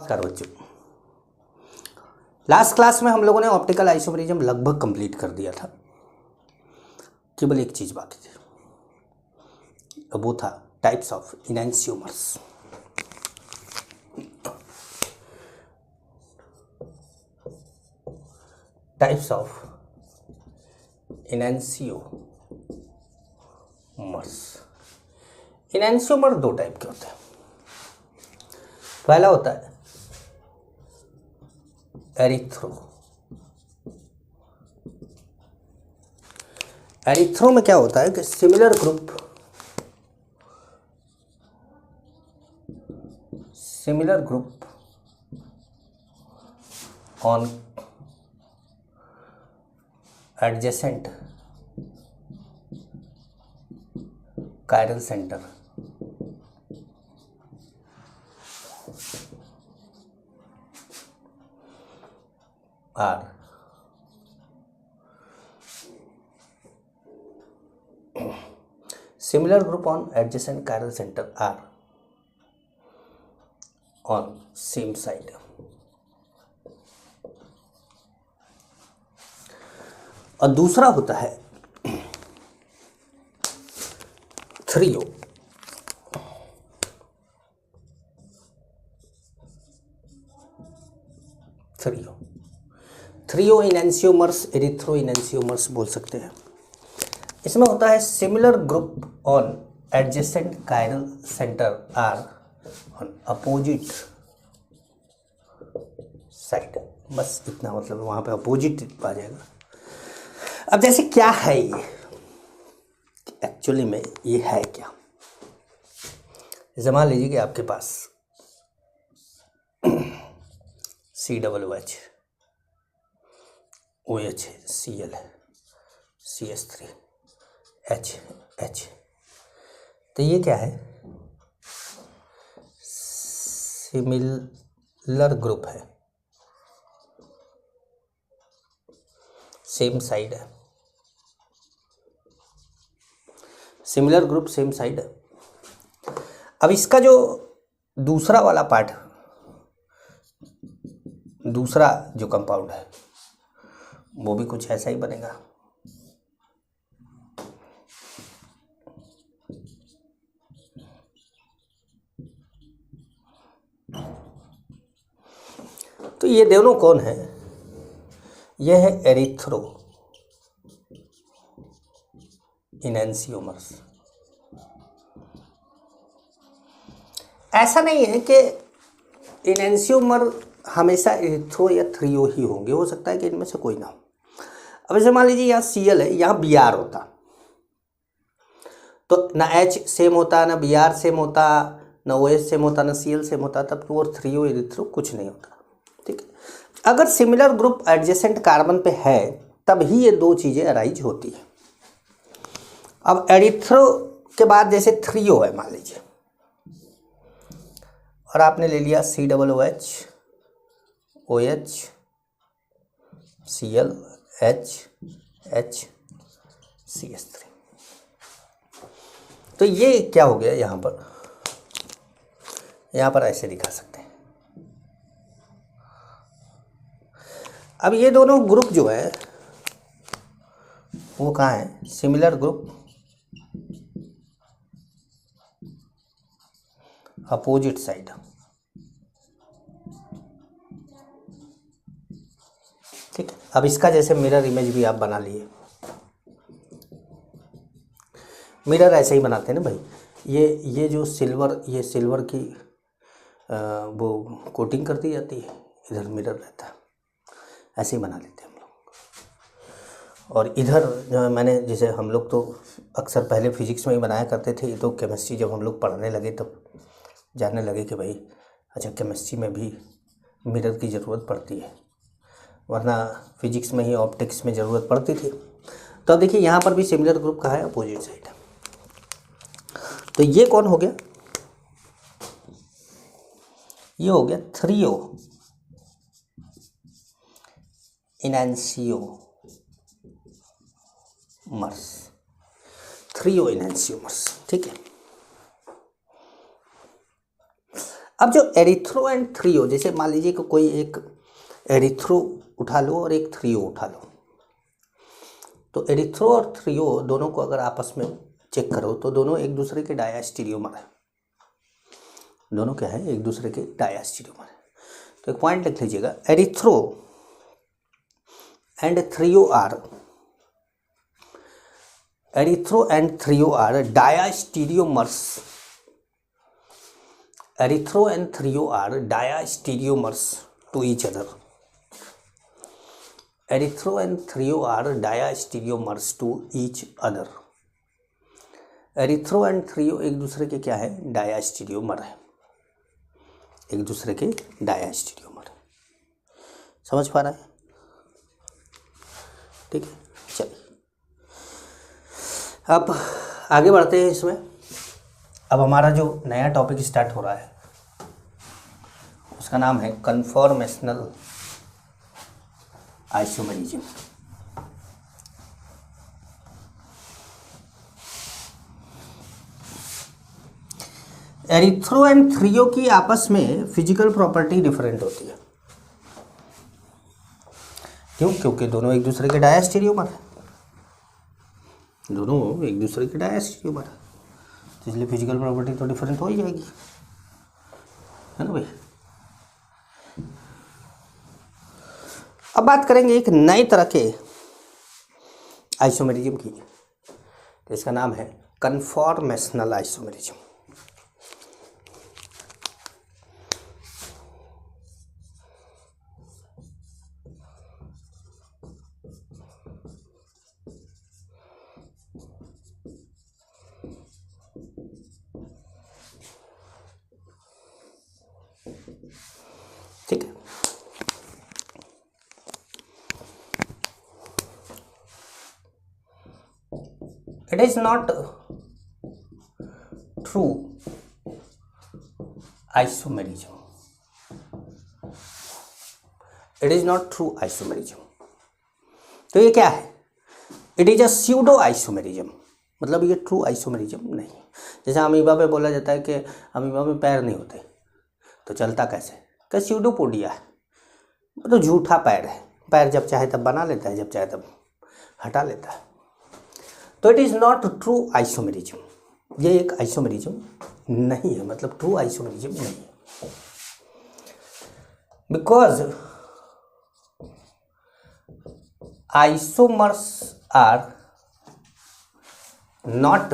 नमस्कार बच्चों, last class में हम लोगों ने ऑप्टिकल आइसोमेरिज्म लगभग कंप्लीट कर दिया था। केवल एक चीज बाकी थी, वो था types of enantiomers. Types of enantiomers. Enantiomer दो टाइप के होते हैं। पहला होता है एरिथ्रो। एरिथ्रो में क्या होता है कि similar group on adjacent chiral center are similar group on adjacent chiral center are on same side. और दूसरा होता है threo. Threo enantiomers, erythro enantiomers बोल सकते हैं। इसमें होता है similar group on adjacent chiral centre are on opposite side. बस इतना, मतलब वहां पे अपोजिट आ जाएगा। अब जैसे क्या है ये, एक्चुअली में ये है क्या? जैसे मान लीजिए कि आपके पास COOH, OH है, Cl है, CH3, H। तो ये क्या है? सिमिलर ग्रुप है, सेम साइड है। सिमिलर ग्रुप सेम साइड है। अब इसका जो दूसरा वाला पार्ट, दूसरा जो कंपाउंड है, वो भी कुछ ऐसा ही बनेगा। तो ये दोनों कौन है? यह है एरिथ्रो इनैंसियोमर्स। ऐसा नहीं है कि इनैंसियोमर हमेशा एरिथ्रो या थ्रियो ही होंगे, हो सकता है कि इनमें से कोई ना हो। अब जैसे मान लीजिए यहाँ Cl है, यहाँ Br होता, तो ना H सेम होता, ना Br सेम होता, ना OH सेम होता, ना Cl सेम होता, तब तो और थ्रियो एरिथ्रो कुछ नहीं होता। ठीक है, अगर सिमिलर ग्रुप एडजेसेंट कार्बन पे है तब ही ये दो चीजें अराइज होती है। अब एरिथ्रो के बाद जैसे थ्रियो है मान लीजिए, और आपने ले लिया COOH, OH, Cl, H, CH3। तो ये क्या हो गया? यहाँ पर ऐसे दिखा सकते हैं। अब ये दोनों ग्रुप जो है वो कहाँ है? Similar group opposite side. ठीक है, अब इसका जैसे मिरर इमेज भी आप बना लिए। मिरर ऐसे ही बनाते हैं ना भाई। ये जो ये सिल्वर की वो कोटिंग कर दी जाती है, इधर मिरर रहता है, ऐसे ही बना लेते हैं हम लोग। और इधर जो मैंने, जैसे हम लोग तो अक्सर पहले फिजिक्स में ही बनाया करते थे, ये तो केमिस्ट्री जब हम लोग पढ़ने लगे तब जानने लगे कि भाई अच्छा, केमिस्ट्री में भी मिरर की ज़रूरत पड़ती है, वरना फिजिक्स में ही ऑप्टिक्स में ज़रूरत पड़ती थी। तो अब देखिए यहाँ पर भी सिमिलर ग्रुप का है, अपोजिट साइड है। तो ये कौन हो गया? ये हो गया थ्रियो इनैंसियोमर्स। ठीक है, अब जो एरिथ्रो एंड थ्रियो, जैसे मान लीजिए कि कोई एक एरिथ्रो उठा लो और एक थ्रियो उठा लो, तो एरिथ्रो और थ्रियो दोनों को अगर आपस में चेक करो तो दोनों एक दूसरे के डायस्टीरियोमर है। दोनों क्या है? एक दूसरे के डायस्टीरियोमर है। तो एक पॉइंट लिख लीजिएगा, erythro and threo are diastereomers. Erythro and threo are diastereomers to each other. Erythro and threo are diastereomers to each other. Erythro and threo एक दूसरे के क्या है? डायस्टीरियोमर है, एक दूसरे के डायस्टीरियोमर। समझ पा रहा है? ठीक है, चलिए अब आगे बढ़ते हैं इसमें। अब हमारा जो नया टॉपिक स्टार्ट हो रहा है उसका नाम है conformational isomerism. Erythro and threo की आपस में फिजिकल प्रॉपर्टी डिफरेंट होती है। क्यों? क्योंकि दोनों एक दूसरे के डायस्टीरियोमर है, दोनों एक दूसरे के डायस्टीरियोमर है, तो इसलिए फिजिकल प्रॉपर्टी तो डिफरेंट हो ही जाएगी, है ना भाई। अब बात करेंगे एक नए तरह के आइसोमेरिज्म की, तो इसका नाम है कन्फॉर्मेशनल आइसोमेरिज्म। ठीक है, it is not true isomerism. It is not true isomerism. तो ये क्या है? It is a pseudo isomerism, मतलब ये ट्रू आइसोमेरिज्म नहीं। जैसे अमीबा पे बोला जाता है कि अमीबा में पैर नहीं होते तो चलता कैसे? क्या स्यूडोपोडिया है, तो झूठा पैर है, पैर जब चाहे तब बना लेता है, जब चाहे तब हटा लेता है। तो it is not true isomerism, ये एक आइसोमेरिज्म नहीं है, मतलब ट्रू आइसोमेरिज्म नहीं है। Because isomers are not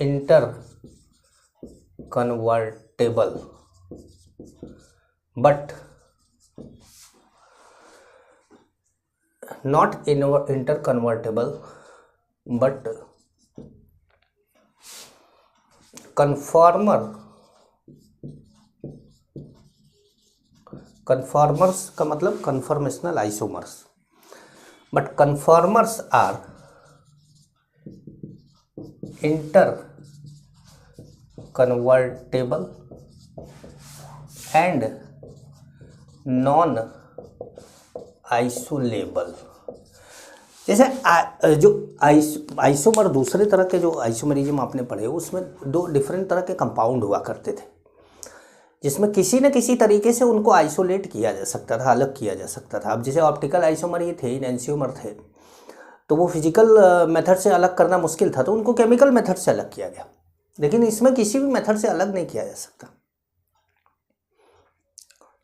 interconvertible but not interconvertible but conformers का मतलब conformational isomers, but conformers are interconvertible and non isolable। जैसे जो आइसोमर, दूसरे तरह के जो आइसोमरिज्म आपने पढ़े उसमें दो डिफरेंट तरह के कंपाउंड हुआ करते थे, जिसमें किसी न किसी तरीके से उनको आइसोलेट किया जा सकता था, अलग किया जा सकता था। अब जैसे ऑप्टिकल आइसोमर ये थे, एनेंशियोमर थे, तो वो फिजिकल मेथड से अलग करना मुश्किल था, तो उनको केमिकल मेथड से अलग किया गया। लेकिन इसमें किसी भी मेथड से अलग नहीं किया जा सकता,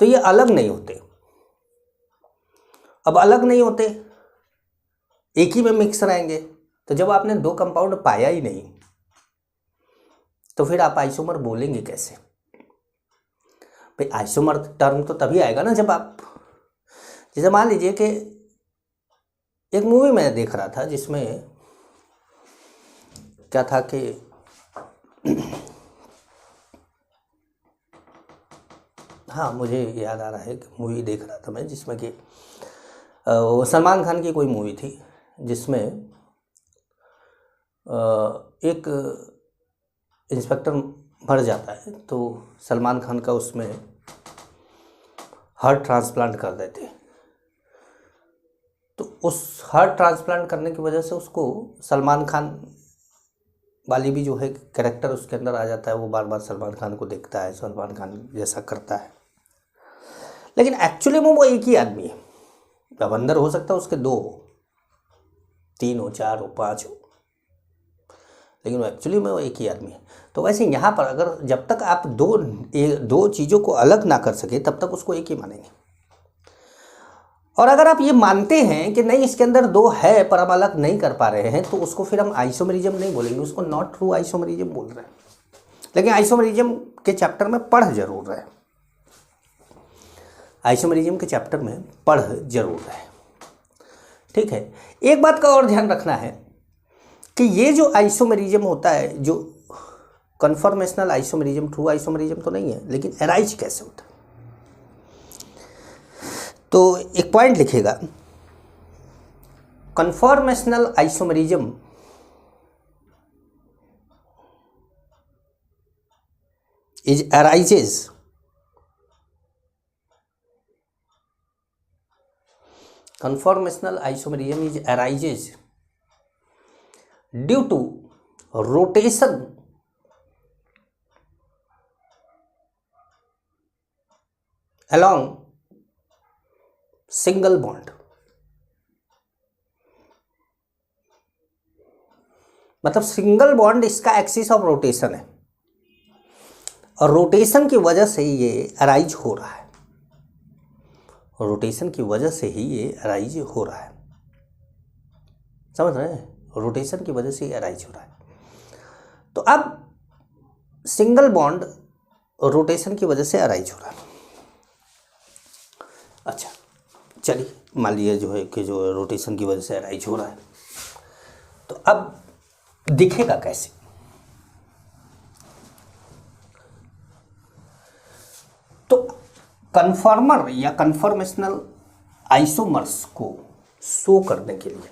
तो ये अलग नहीं होते। अब अलग नहीं होते, एक ही में मिक्स रहेंगे, तो जब आपने दो कंपाउंड पाया ही नहीं तो फिर आप आइसोमर बोलेंगे कैसे भाई? आइसोमर टर्म तो तभी आएगा ना जब आप, जैसे मान लीजिए कि एक मूवी मैं देख रहा था जिसमें क्या था कि हाँ मुझे याद आ रहा है कि मूवी देख रहा था मैं जिसमें कि वो सलमान खान की कोई मूवी थी जिसमें एक इंस्पेक्टर मर जाता है, तो सलमान खान का उसमें हार्ट ट्रांसप्लांट कर देते। तो उस हार्ट ट्रांसप्लांट करने की वजह से उसको सलमान खान वाली भी जो है कैरेक्टर उसके अंदर आ जाता है, वो बार बार सलमान खान को देखता है, सलमान खान जैसा करता है, लेकिन एक्चुअली में वो एक ही आदमी है। अब अंदर हो सकता है उसके 2 हो, 3 हो, 4 हो, 5 हो, लेकिन वो एक्चुअली में वो एक ही आदमी है। तो वैसे यहाँ पर अगर जब तक आप दो चीज़ों को अलग ना कर सके तब तक उसको एक ही मानेंगे। और अगर आप ये मानते हैं कि नहीं इसके अंदर 2 है पर हम अलग नहीं कर पा रहे हैं, तो उसको फिर हम आइसोमेरिज्म नहीं बोलेंगे, उसको नॉट ट्रू आइसोमेरिज्म बोल रहे हैं। लेकिन आइसोमेरिज्म के चैप्टर में पढ़ जरूर रहे, आइसोमेरिज्म के चैप्टर में पढ़ जरूर रहे, ठीक है। एक बात का और ध्यान रखना है कि ये जो आइसोमेरिज्म होता है, जो कन्फर्मेशनल आइसोमेरिज्म, ट्रू आइसोमेरिज्म तो नहीं है, लेकिन अराइज कैसे होता है, तो एक पॉइंट लिखिएगा, conformational isomerism is arises conformational isomerism is arises due to rotation along single bond। मतलब सिंगल बॉन्ड इसका एक्सिस ऑफ रोटेशन है और रोटेशन की वजह से ये अराइज हो रहा है, रोटेशन की वजह से ही ये अराइज हो रहा है, समझ रहे हैं, रोटेशन की वजह से ये अराइज हो रहा है। तो अब सिंगल बॉन्ड रोटेशन की वजह से अराइज हो रहा है। अच्छा चलिए मान लीजिए जो है कि जो रोटेशन की वजह से अराइज हो रहा है, तो अब दिखेगा कैसे, तो कन्फर्मर या कन्फर्मेशनल आइसोमर्स को शो करने के लिए,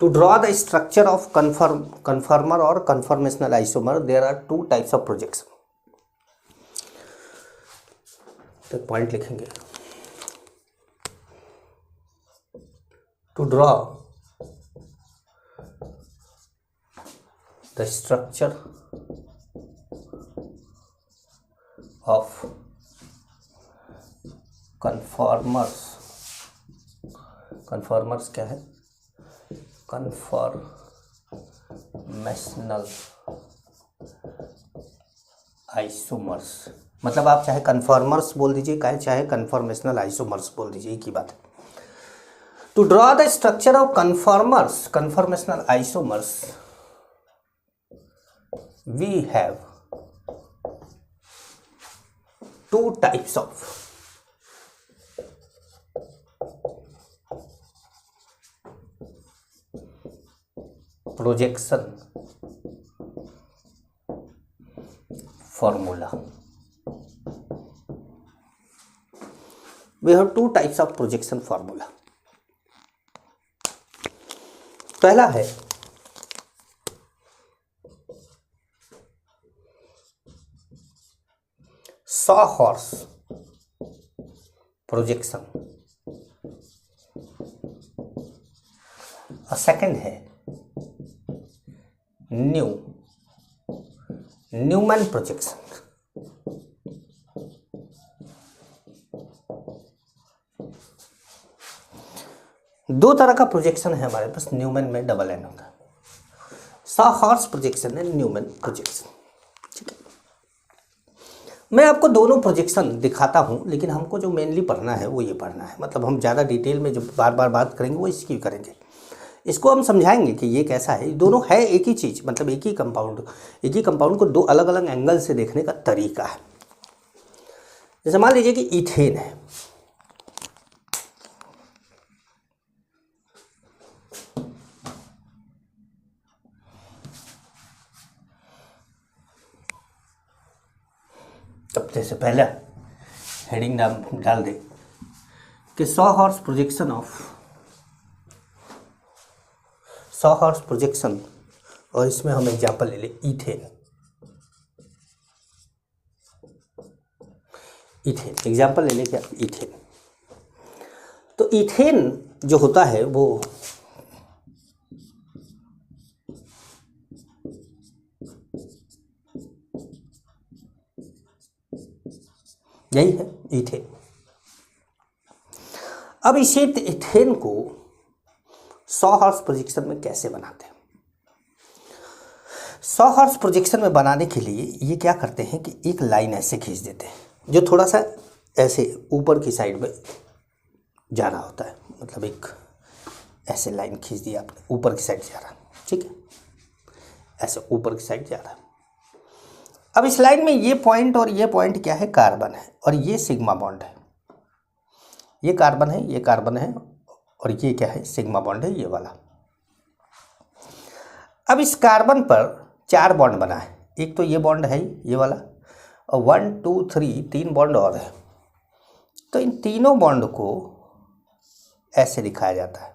to draw the structure of conformer और conformational isomer there are 2 types of projection. तो पॉइंट लिखेंगे, to draw the structure of conformers क्या है, conformational आइसोमर्स, मतलब आप चाहे कन्फॉर्मर्स बोल दीजिए चाहे कन्फॉर्मेशनल आइसोमर्स बोल दीजिए, एक ही बात है। To draw the structure of conformers conformational isomers we have 2 types of projection formula। We have 2 types of projection formula। पहला है सॉ-हॉर्स प्रोजेक्शन और सेकंड है न्यूमैन प्रोजेक्शन। दो तरह का प्रोजेक्शन है हमारे पास, न्यूमैन में डबल एन होता है, सॉ-हॉर्स प्रोजेक्शन है, न्यूमैन प्रोजेक्शन। मैं आपको दोनों प्रोजेक्शन दिखाता हूं, लेकिन हमको जो मेनली पढ़ना है वो ये पढ़ना है, मतलब हम ज़्यादा डिटेल में जो बार बार बात करेंगे वो इसकी करेंगे, इसको हम समझाएंगे कि ये कैसा है। दोनों है एक ही चीज़, मतलब एक ही कंपाउंड को 2 अलग अलग एंगल से देखने का तरीका है। जैसे मान लीजिए कि इथेन है, तब से पहले हेडिंग डाल दे कि सॉ-हॉर्स प्रोजेक्शन, और इसमें हम एग्जाम्पल ले ले इथेन एग्जाम्पल ले ले क्या, इथेन। तो इथेन जो होता है वो यही है इथेन। अब इसे इथेन को सॉहर्स प्रोजेक्शन में कैसे बनाते हैं? सॉहर्स प्रोजेक्शन में बनाने के लिए ये क्या करते हैं कि एक लाइन ऐसे खींच देते हैं जो थोड़ा सा ऐसे ऊपर की साइड में जा रहा होता है, मतलब एक ऐसे लाइन खींच दिया आपने, ऊपर की साइड जा रहा, ठीक है, ऐसे ऊपर की साइड जा रहा। अब इस लाइन में ये पॉइंट और ये पॉइंट क्या है? कार्बन है, और ये सिग्मा बॉन्ड है। ये कार्बन है, ये कार्बन है, और ये क्या है? सिग्मा बॉन्ड है, ये वाला। अब इस कार्बन पर 4 बॉन्ड बना है, एक तो ये बॉन्ड है ये वाला, और 1 2 3 3 बॉन्ड और है। तो इन तीनों बॉन्ड को ऐसे दिखाया जाता है,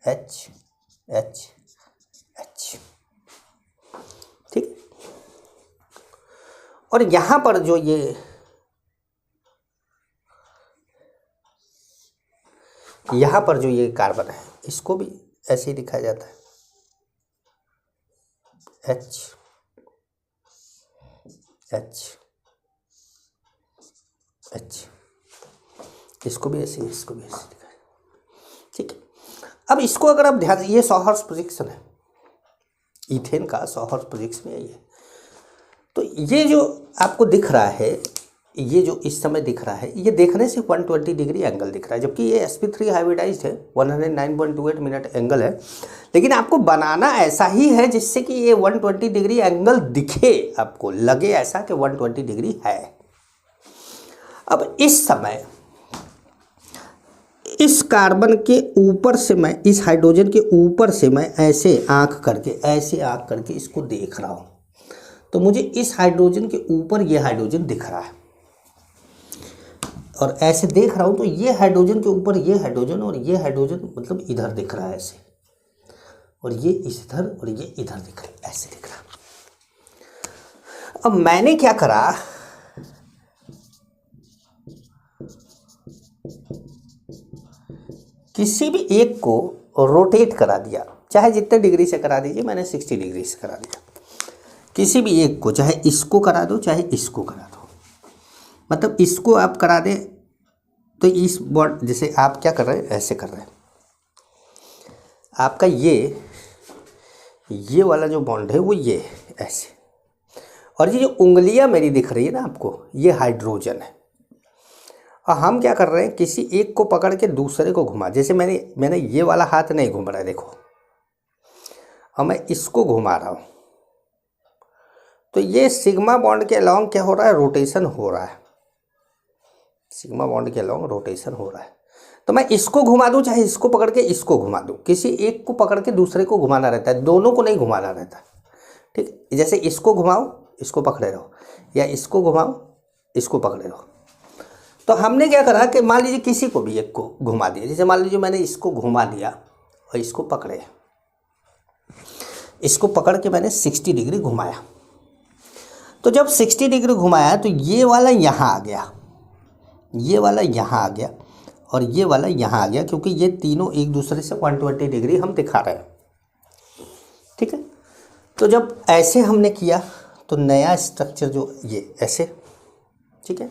H H H, ठीक। और यहाँ पर जो यहाँ पर जो ये कार्बन है इसको भी ऐसे ही दिखाया जाता है, H H H, इसको भी ऐसे, इसको भी ऐसे दिखाया, ठीक है। अब इसको अगर आप ध्यान, ये सॉहर्स प्रोजेक्शन है, इथेन का सॉहर्स प्रोजेक्शन यही है। तो ये जो आपको दिख रहा है, ये जो इस समय दिख रहा है, ये देखने से 120 डिग्री एंगल दिख रहा है, जबकि ये sp3 हाइब्रिडाइज्ड है, 109.28 मिनट एंगल है, लेकिन आपको बनाना ऐसा ही है जिससे कि ये 120 डिग्री एंगल दिखे, आपको लगे ऐसा कि 120 डिग्री है। अब इस समय इस कार्बन के ऊपर से मैं, इस हाइड्रोजन के ऊपर से मैं ऐसे आंख करके इसको देख रहा हूँ, तो मुझे इस हाइड्रोजन के ऊपर ये हाइड्रोजन दिख रहा है, और ऐसे देख रहा हूँ तो ये हाइड्रोजन के ऊपर ये हाइड्रोजन और ये हाइड्रोजन मतलब इधर दिख रहा है ऐसे, और ये इधर और ये इधर दिख रहा है, ऐसे दिख रहा है। अब मैंने क्या करा, किसी भी एक को रोटेट करा दिया, चाहे जितने डिग्री से करा दीजिए, मैंने 60 डिग्री से करा दिया। किसी भी एक को, चाहे इसको करा दो चाहे इसको करा दो, मतलब इसको आप करा दें तो इस बॉन्ड, जैसे आप क्या कर रहे हैं, ऐसे कर रहे हैं, आपका ये वाला जो बॉन्ड है वो ये ऐसे, और ये जो उंगलियां मेरी दिख रही है ना आपको, ये हाइड्रोजन है। और हम क्या कर रहे हैं, किसी एक को पकड़ के दूसरे को घुमा, जैसे मैंने ये वाला हाथ नहीं घूम रहा है, देखो, और मैं इसको घुमा रहा हूँ, तो ये सिग्मा बॉन्ड के अलोंग क्या हो रहा है, रोटेशन हो रहा है, सिग्मा बॉन्ड के अलोंग रोटेशन हो रहा है। तो मैं इसको घुमा दूं चाहे इसको पकड़ के इसको घुमा दूं, किसी एक को पकड़ के दूसरे को घुमाना रहता है, दोनों को नहीं घुमाना रहता, ठीक। जैसे इसको घुमाओ इसको पकड़े रहो, या इसको घुमाओ इसको पकड़े रहो। तो हमने क्या करा कि मान लीजिए किसी को भी एक को घुमा दिया, जैसे मान लीजिए मैंने इसको घुमा दिया और इसको पकड़े, इसको पकड़ के मैंने 60 डिग्री घुमाया, तो जब 60 डिग्री घुमाया तो ये वाला यहाँ आ गया, ये वाला यहाँ आ गया, और ये वाला यहाँ आ गया, क्योंकि ये तीनों एक दूसरे से 120 डिग्री हम दिखा रहे हैं, ठीक है। तो जब ऐसे हमने किया तो नया स्ट्रक्चर जो ये ऐसे, ठीक है,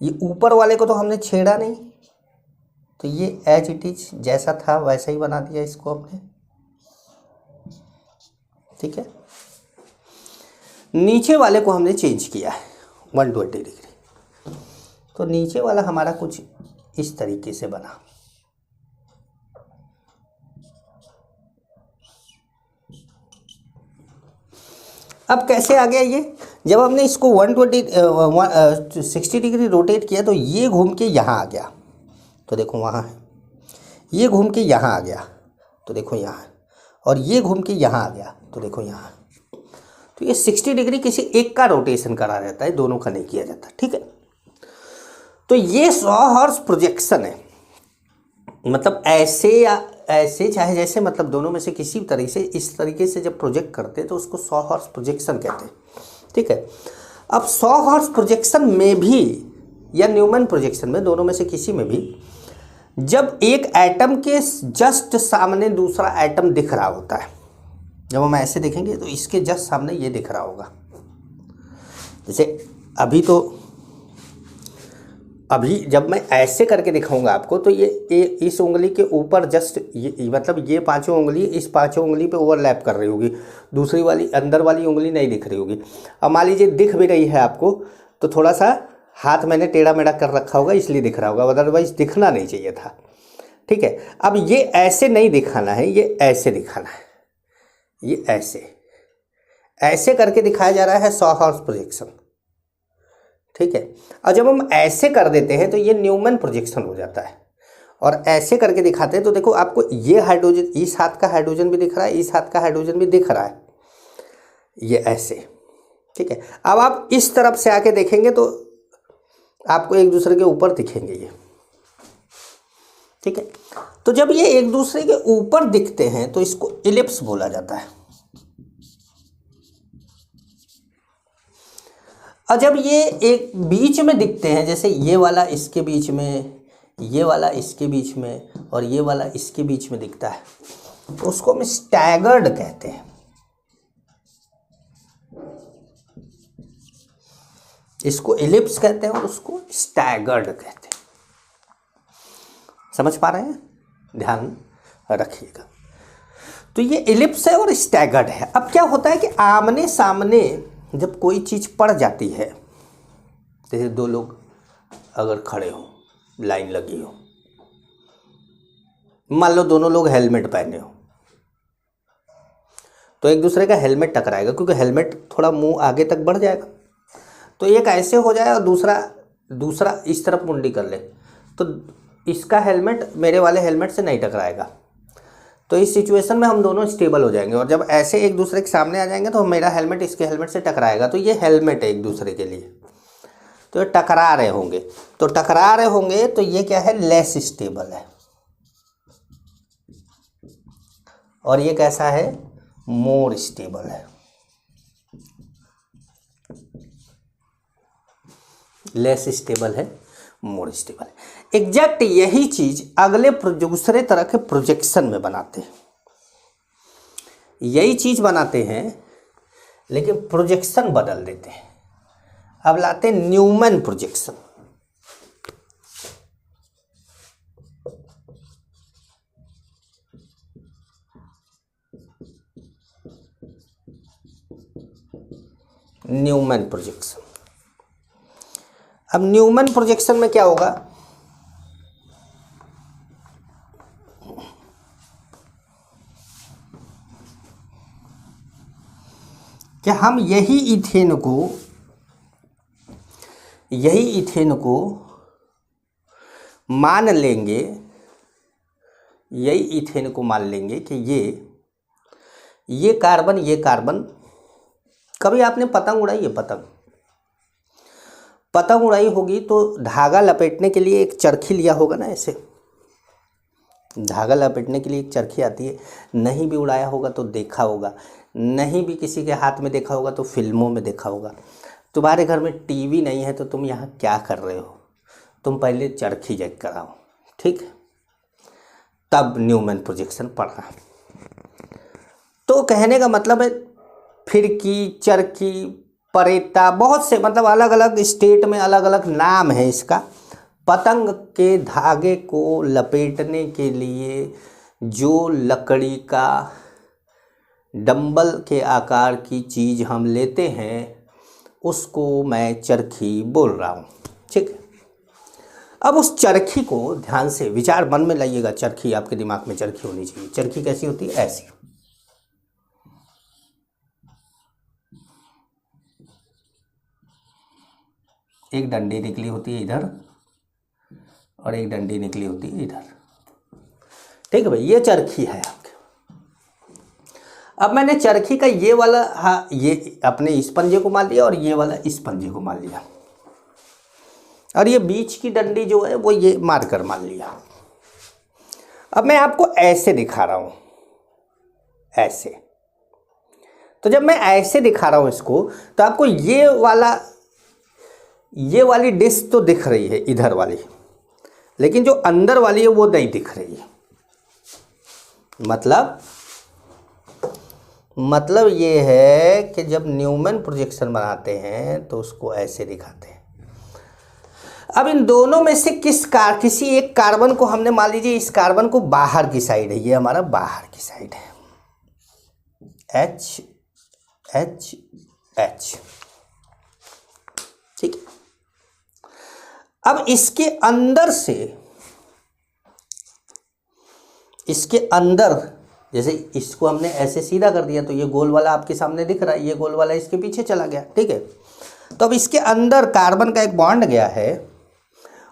ये ऊपर वाले को तो हमने छेड़ा नहीं, तो ये एज इट इज जैसा था वैसा ही बना दिया इसको हमने, ठीक है। नीचे वाले को हमने चेंज किया है 120 डिग्री, तो नीचे वाला हमारा कुछ इस तरीके से बना। अब कैसे आ गया ये, जब हमने इसको 60 डिग्री रोटेट किया तो ये घूम के यहाँ आ गया, तो देखो वहाँ है, ये घूम के यहाँ आ गया तो देखो यहाँ है, और ये घूम के यहाँ आ गया तो देखो यहाँ है। तो ये 60 डिग्री किसी एक का रोटेशन करा रहता है, दोनों का नहीं किया जाता, ठीक है। तो ये सॉहर्स प्रोजेक्शन है, मतलब ऐसे या ऐसे चाहे जैसे, मतलब दोनों में से किसी भी तरीके से, इस तरीके से जब प्रोजेक्ट करते हैं तो उसको सॉहर्स प्रोजेक्शन कहते हैं, ठीक है। अब सॉहर्स प्रोजेक्शन में भी या न्यूमैन प्रोजेक्शन में, दोनों में से किसी में भी, जब एक एटम के जस्ट सामने दूसरा एटम दिख रहा होता है, जब हम ऐसे देखेंगे तो इसके जस्ट सामने ये दिख रहा होगा, जैसे अभी तो अभी जब मैं ऐसे करके दिखाऊंगा आपको तो ये इस उंगली के ऊपर जस्ट ये मतलब ये पांचों उंगली इस पांचों उंगली पे ओवरलैप कर रही होगी, दूसरी वाली अंदर वाली उंगली नहीं दिख रही होगी। अब मान लीजिए दिख भी रही है आपको तो थोड़ा सा हाथ मैंने टेढ़ा मेढ़ा कर रखा होगा इसलिए दिख रहा होगा, अदरवाइज दिखना नहीं चाहिए था। ठीक है, अब ये ऐसे नहीं दिखाना है, ये ऐसे दिखाना है, ये ऐसे ऐसे करके दिखाया जा रहा है सॉ हॉर्स प्रोजेक्शन। ठीक है, और जब हम ऐसे कर देते हैं तो ये न्यूमैन प्रोजेक्शन हो जाता है। और ऐसे करके दिखाते हैं तो देखो आपको ये हाइड्रोजन, इस हाथ का हाइड्रोजन भी दिख रहा है, इस हाथ का हाइड्रोजन भी दिख रहा है, ये ऐसे। ठीक है, अब आप इस तरफ से आके देखेंगे तो आपको एक दूसरे के ऊपर दिखेंगे ये। ठीक है, तो जब ये एक दूसरे के ऊपर दिखते हैं तो इसको इलिप्स बोला जाता है। और जब ये एक बीच में दिखते हैं, जैसे ये वाला इसके बीच में, ये वाला इसके बीच में और ये वाला इसके बीच में दिखता है, तो उसको हम स्टैगर्ड कहते हैं। इसको इलिप्स कहते हैं और उसको स्टैगर्ड कहते हैं। समझ पा रहे हैं? ध्यान रखिएगा। तो ये इलिप्स है और स्टैगर्ड है। अब क्या होता है कि आमने सामने जब कोई चीज़ पड़ जाती है, जैसे दो लोग अगर खड़े हो, लाइन लगी हो, मान लो दोनों लोग हेलमेट पहने हो, तो एक दूसरे का हेलमेट टकराएगा क्योंकि हेलमेट थोड़ा मुंह आगे तक बढ़ जाएगा, तो एक ऐसे हो जाए और दूसरा इस तरफ मुंडी कर ले, तो इसका हेलमेट मेरे वाले हेलमेट से नहीं टकराएगा। तो इस सिचुएशन में हम दोनों स्टेबल हो जाएंगे, और जब ऐसे एक दूसरे के सामने आ जाएंगे तो मेरा हेलमेट इसके हेलमेट से टकराएगा, तो ये हेलमेट है एक दूसरे के लिए, तो ये टकरा रहे होंगे। तो टकरा रहे होंगे तो ये क्या है, लेस स्टेबल है। और ये कैसा है, मोर स्टेबल है। लेस स्टेबल है, मोर स्टेबल है। एग्जैक्ट यही चीज अगले दूसरे तरह के प्रोजेक्शन में बनाते हैं। यही चीज बनाते हैं लेकिन प्रोजेक्शन बदल देते हैं। अब लाते हैं न्यूमैन प्रोजेक्शन। Newman projection. अब न्यूमैन प्रोजेक्शन में क्या होगा, कि हम यही इथेन को मान लेंगे, यही इथेन को मान लेंगे कि ये कार्बन। कभी आपने पतंग उड़ाई है? पतंग उड़ाई होगी तो धागा लपेटने के लिए एक चरखी लिया होगा ना, ऐसे धागा लपेटने के लिए एक चरखी आती है। नहीं भी उड़ाया होगा तो देखा होगा, नहीं भी किसी के हाथ में देखा होगा तो फिल्मों में देखा होगा। तुम्हारे घर में टीवी नहीं है तो तुम यहाँ क्या कर रहे हो, तुम पहले चरखी चेक कराओ, ठीक है, तब न्यूमैन प्रोजेक्शन पढ़ना। तो कहने का मतलब है फिरकी, चरखी, परेता, बहुत से मतलब अलग अलग स्टेट में अलग अलग नाम है इसका। पतंग के धागे को लपेटने के लिए जो लकड़ी का डंबल के आकार की चीज़ हम लेते हैं उसको मैं चरखी बोल रहा हूँ, ठीक है। अब उस चरखी को ध्यान से विचार मन में लाइएगा। चरखी आपके दिमाग में चरखी होनी चाहिए। चरखी कैसी होती है? ऐसी। एक डंडी निकली होती है इधर और एक डंडी निकली होती है इधर, ठीक है भाई, ये चरखी है आपके। अब मैंने चरखी का ये वाला, हाँ, ये अपने इस पंजे को मान लिया और ये वाला इस पंजे को मान लिया, और ये बीच की डंडी जो है वो ये मारकर मान लिया। अब मैं आपको ऐसे दिखा रहा हूं, ऐसे। तो जब मैं ऐसे दिखा रहा हूं इसको, तो आपको ये वाली डिस्क तो दिख रही है इधर वाली, लेकिन जो अंदर वाली है वो नहीं दिख रही है। मतलब ये है कि जब न्यूमैन प्रोजेक्शन बनाते हैं तो उसको ऐसे दिखाते हैं। अब इन दोनों में से किसी एक कार्बन को हमने, मान लीजिए इस कार्बन को बाहर की साइड है, ये हमारा बाहर की साइड है, H H H, ठीक है। अब इसके अंदर जैसे इसको हमने ऐसे सीधा कर दिया तो ये गोल वाला आपके सामने दिख रहा है, ये गोल वाला इसके पीछे चला गया, ठीक है। तो अब इसके अंदर कार्बन का एक बॉन्ड गया है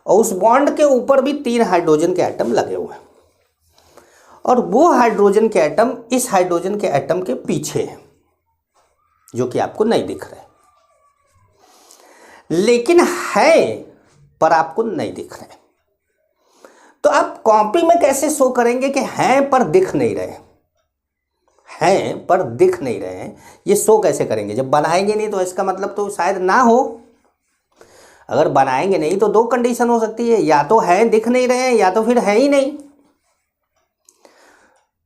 और उस बॉन्ड के ऊपर भी 3 हाइड्रोजन के एटम लगे हुए हैं, और वो हाइड्रोजन के एटम इस हाइड्रोजन के एटम के पीछे है, जो कि आपको नहीं दिख रहे, लेकिन है पर आपको नहीं दिख रहे। तो आप कॉपी में कैसे शो करेंगे कि हैं पर दिख नहीं रहे, हैं पर दिख नहीं रहे हैं, ये शो कैसे करेंगे? जब बनाएंगे नहीं तो इसका मतलब तो शायद ना हो। अगर बनाएंगे नहीं तो 2 कंडीशन हो सकती है, या तो हैं दिख नहीं रहे हैं, या तो फिर है ही नहीं।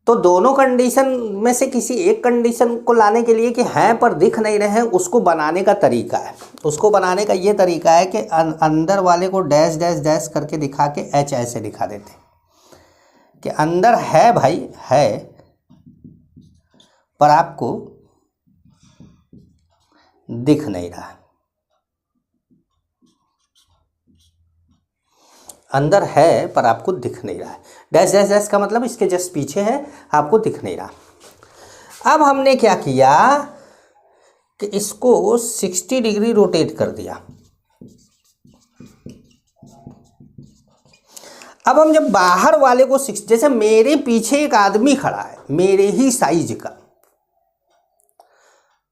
तो दोनों कंडीशन में से किसी एक कंडीशन को लाने के लिए कि हैं पर दिख नहीं रहे हैं, उसको बनाने का तरीका है। उसको बनाने का ये तरीका है कि अंदर वाले को डैश डैश डैश करके दिखा के H ऐसे दिखा देते कि अंदर है भाई, है, पर आपको दिख नहीं रहा। अंदर है पर आपको दिख नहीं रहा है। डैश डैश डैश का मतलब इसके जस्ट पीछे है, आपको दिख नहीं रहा। अब हमने क्या किया कि इसको 60 डिग्री रोटेट कर दिया। अब हम जब बाहर वाले को जैसे मेरे पीछे एक आदमी खड़ा है मेरे ही साइज का,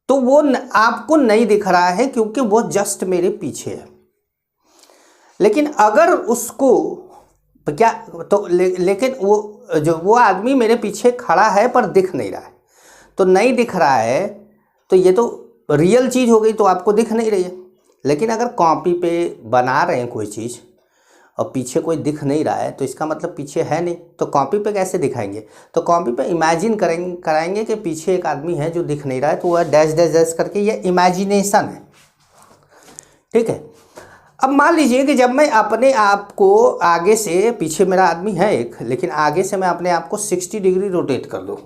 तो वो आपको नहीं दिख रहा है क्योंकि वो जस्ट मेरे पीछे है। लेकिन अगर उसको क्या तो लेकिन वो आदमी मेरे पीछे खड़ा है पर दिख नहीं रहा है, तो नहीं दिख रहा है तो ये तो रियल चीज़ हो गई, तो आपको दिख नहीं रही है। लेकिन अगर कॉपी पे बना रहे हैं कोई चीज़ और पीछे कोई दिख नहीं रहा है तो इसका मतलब पीछे है नहीं, तो कॉपी पे कैसे दिखाएंगे? तो कॉपी पे इमेजिन कराएंगे कि पीछे एक आदमी है जो दिख नहीं रहा है, तो वह डैश डैश डैश करके ये इमेजिनेशन है, ठीक है। अब मान लीजिए कि जब मैं अपने आप को आगे से, पीछे मेरा आदमी है एक, लेकिन आगे से मैं अपने आप को 60 डिग्री रोटेट कर दूँ,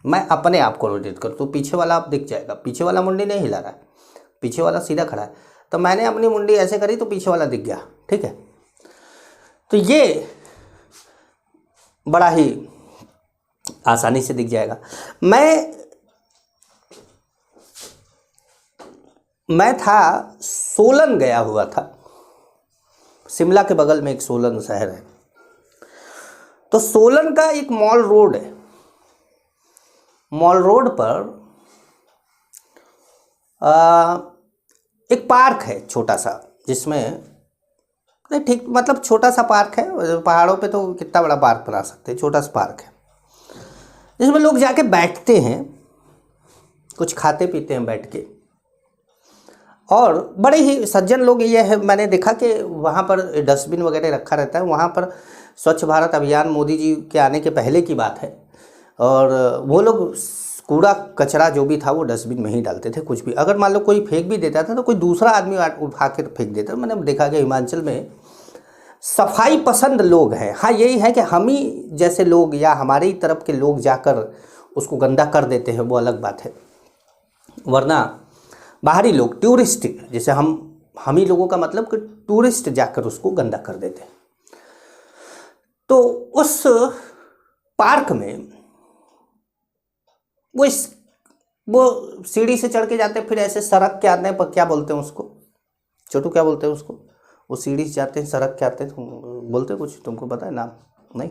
मैं अपने आप को रोटेट कर दूँ, पीछे वाला आप दिख जाएगा, पीछे वाला मुंडी नहीं हिला रहा है, पीछे वाला सीधा खड़ा है। तो मैंने अपनी मुंडी ऐसे करी तो पीछे वाला दिख गया, ठीक है। तो ये बड़ा ही आसानी से दिख जाएगा। मैं था सोलन गया हुआ था, शिमला के बगल में एक सोलन शहर है, तो सोलन का एक मॉल रोड है। मॉल रोड पर एक पार्क है छोटा सा, जिसमें ठीक मतलब छोटा सा पार्क है, पहाड़ों पे तो कितना बड़ा पार्क बना सकते हैं, छोटा सा पार्क है जिसमें लोग जाके बैठते हैं, कुछ खाते पीते हैं बैठ के, और बड़े ही सज्जन लोग ये है। मैंने देखा कि वहाँ पर डस्टबिन वगैरह रखा रहता है। वहाँ पर स्वच्छ भारत अभियान मोदी जी के आने के पहले की बात है, और वो लोग कूड़ा कचरा जो भी था वो डस्टबिन में ही डालते थे। कुछ भी अगर मान लो कोई फेंक भी देता था तो कोई दूसरा आदमी उठा कर फेंक देता। मैंने देखा कि हिमाचल में सफाई पसंद लोग हैं। हाँ, यही है कि हम ही जैसे लोग या हमारे ही तरफ के लोग जाकर उसको गंदा कर देते हैं, वो अलग बात है, वरना बाहरी लोग, टूरिस्ट, जैसे हम ही लोगों का मतलब कि टूरिस्ट जाकर उसको गंदा कर देते हैं। तो उस पार्क में वो सीढ़ी से चढ़ के जाते, फिर ऐसे सड़क के आते हैं, पर क्या बोलते हैं उसको, छोटू क्या बोलते हैं उसको, वो सीढ़ी से जाते हैं, सड़क के आते हैं, बोलते कुछ, तुमको पता है नाम? नहीं,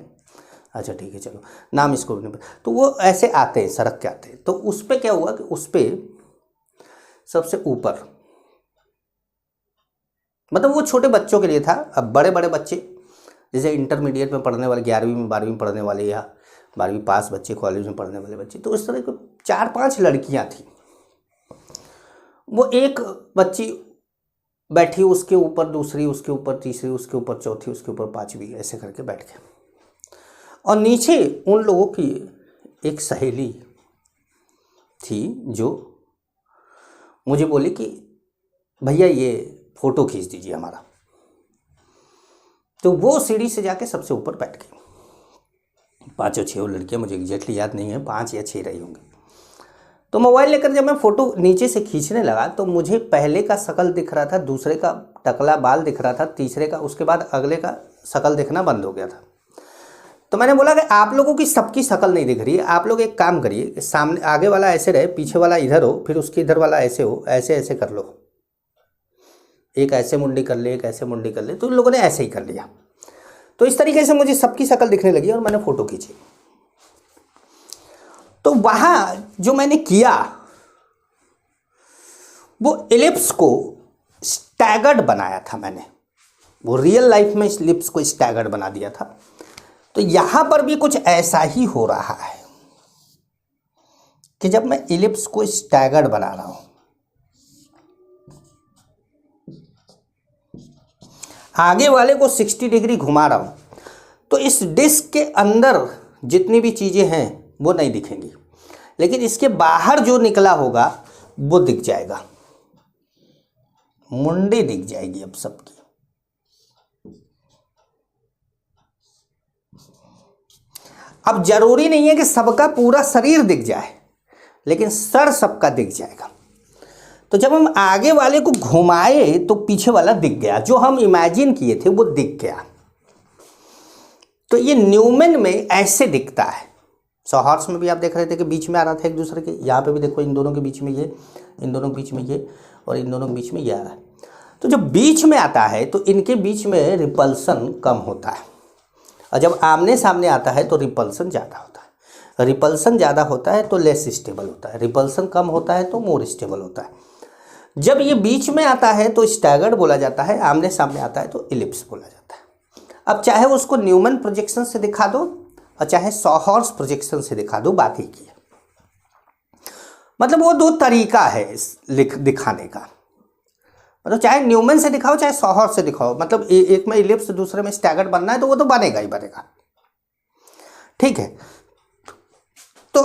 अच्छा ठीक है, चलो नाम इसको नहीं पता। तो वो ऐसे आते हैं, सड़क के आते हैं। तो उस पर क्या हुआ कि उस पर सबसे ऊपर, मतलब वो छोटे बच्चों के लिए था। अब बड़े बड़े बच्चे जैसे इंटरमीडिएट में पढ़ने वाले, 11वीं में 12वीं में पढ़ने वाले, या 12वीं पास बच्चे, कॉलेज में पढ़ने वाले बच्चे, तो इस तरह की 4-5 लड़कियां थी। वो एक बच्ची बैठी, उसके ऊपर दूसरी, उसके ऊपर तीसरी, उसके ऊपर चौथी, उसके ऊपर 5वीं, ऐसे करके बैठ गए। और नीचे उन लोगों की एक सहेली थी जो मुझे बोली कि भैया ये फ़ोटो खींच दीजिए हमारा। तो वो सीढ़ी से जाके सबसे ऊपर बैठ गई। 5 या 6 लड़कियाँ, मुझे एग्जैक्टली याद नहीं है, 5 या 6 रही होंगी। तो मोबाइल लेकर जब मैं फ़ोटो नीचे से खींचने लगा तो मुझे पहले का शकल दिख रहा था, दूसरे का टकला बाल दिख रहा था, तीसरे का, उसके बाद अगले का शकल दिखना बंद हो गया था। तो मैंने बोला कि आप लोगों की सबकी शकल नहीं दिख रही है, आप लोग एक काम करिए कि सामने आगे वाला ऐसे रहे, पीछे वाला इधर हो, फिर उसके इधर वाला ऐसे हो, ऐसे ऐसे कर लो, एक ऐसे मुंडी कर ले, एक ऐसे मुंडी कर ले। तो इन लोगों ने ऐसे ही कर लिया। तो इस तरीके से मुझे सबकी शक्ल दिखने लगी और मैंने फ़ोटो खींची। तो वहाँ जो मैंने किया वो एलिप्स को स्टैगर्ड बनाया था मैंने, वो रियल लाइफ में एलिप्स को स्टैगर्ड बना दिया था। तो यहाँ पर भी कुछ ऐसा ही हो रहा है कि जब मैं एलिप्स को स्टैगर्ड बना रहा हूँ, आगे वाले को 60 डिग्री घुमा रहा हूँ, तो इस डिस्क के अंदर जितनी भी चीज़ें हैं वो नहीं दिखेंगी, लेकिन इसके बाहर जो निकला होगा वो दिख जाएगा, मुंडी दिख जाएगी अब सबकी। अब जरूरी नहीं है कि सबका पूरा शरीर दिख जाए, लेकिन सर सबका दिख जाएगा। तो जब हम आगे वाले को घुमाए तो पीछे वाला दिख गया, जो हम इमेजिन किए थे वो दिख गया। तो ये न्यूमन में ऐसे दिखता है। सॉहर्स में भी आप देख रहे थे कि बीच में आ रहा था एक दूसरे के, यहाँ पे भी देखो इन दोनों के बीच में ये, इन दोनों के बीच में ये, और इन दोनों के बीच में ये आ रहा है। तो जब बीच में आता है तो इनके बीच में रिपल्सन कम होता है, और जब आमने सामने आता है तो रिपल्सन ज़्यादा होता है। रिपल्सन ज़्यादा होता है तो लेस स्टेबल होता है, रिपल्सन कम होता है तो मोर स्टेबल होता है। जब ये बीच में आता है तो स्टैगर्ड बोला जाता है, आमने सामने आता है तो इलिप्स बोला जाता है। अब चाहे उसको न्यूमन प्रोजेक्शन से दिखा दो और चाहे सॉहर्स प्रोजेक्शन से दिखा दो, बात ही की है। मतलब वो दो तरीका है दिखाने का, मतलब चाहे न्यूमन से दिखाओ चाहे सॉहर्स से दिखाओ, मतलब एक में इलिप्स दूसरे में स्टैगर्ड बनना है तो वो तो बनेगा ही बनेगा, ठीक है। तो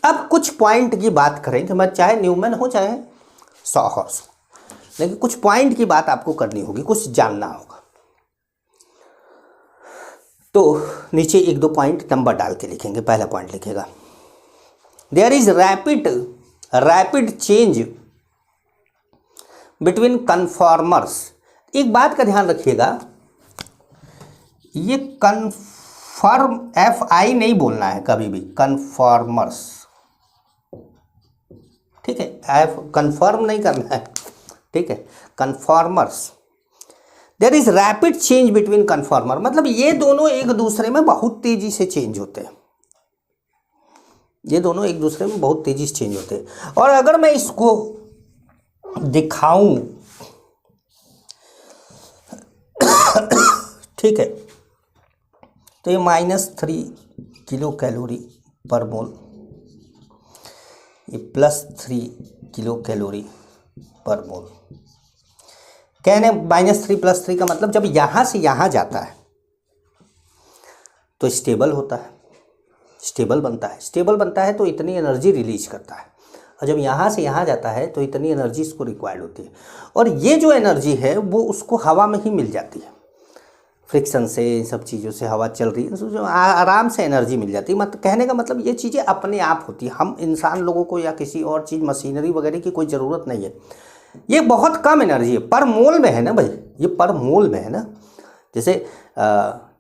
अब कुछ पॉइंट की बात करें कि मैं चाहे न्यूमन हो चाहे सॉहर्स हो, लेकिन कुछ पॉइंट की बात आपको करनी होगी, कुछ जानना होगा। तो नीचे 1-2 पॉइंट नंबर डाल के लिखेंगे। पहला पॉइंट लिखेगा, there is rapid change between conformers. एक बात का ध्यान रखिएगा, ये कन्फर्म FI नहीं बोलना है कभी भी, कन्फॉर्मर्स, ठीक है, कन्फर्म नहीं करना है, ठीक है, conformers. There is rapid change between conformer, मतलब ये दोनों एक दूसरे में बहुत तेजी से चेंज होते हैं, ये दोनों एक दूसरे में बहुत तेजी से चेंज होते हैं। और अगर मैं इसको दिखाऊं, ठीक है, तो ये -3 किलो कैलोरी पर मोल, ये +3 किलो कैलोरी पर मोल। कहने -3 + 3 का मतलब जब यहाँ से यहाँ जाता है तो स्टेबल होता है, स्टेबल बनता है तो इतनी एनर्जी रिलीज करता है, और जब यहाँ से यहाँ जाता है तो इतनी एनर्जी इसको रिक्वायर्ड होती है। और ये जो एनर्जी है वो उसको हवा में ही मिल जाती है, फ्रिक्शन से, इन सब चीज़ों से हवा चल रही है तो आराम से एनर्जी मिल जाती है। मतलब कहने का मतलब ये चीज़ें अपने आप होती है, हम इंसान लोगों को या किसी और चीज़ मशीनरी वगैरह की कोई ज़रूरत नहीं है। ये बहुत कम एनर्जी है, पर मोल में है ना भाई, ये पर मोल में है ना। जैसे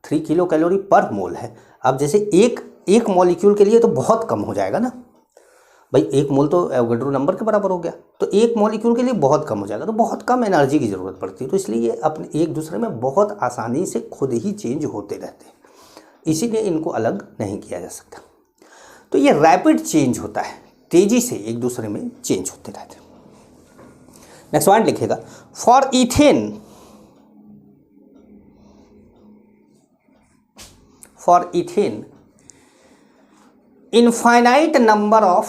3 किलो कैलोरी पर मोल है, अब जैसे एक मॉलिक्यूल के लिए तो बहुत कम हो जाएगा ना भाई, 1 मोल तो एवोगाड्रो नंबर के बराबर हो गया, तो 1 मॉलिक्यूल के लिए बहुत कम हो जाएगा, तो बहुत कम एनर्जी की ज़रूरत पड़ती है। तो इसलिए ये अपने एक दूसरे में बहुत आसानी से खुद ही चेंज होते रहते हैं, इसीलिए इनको अलग नहीं किया जा सकता। तो ये रैपिड चेंज होता है, तेज़ी से एक दूसरे में चेंज होते रहते हैं। नेक्स्ट पॉइंट लिखेगा, for ethane infinite number of,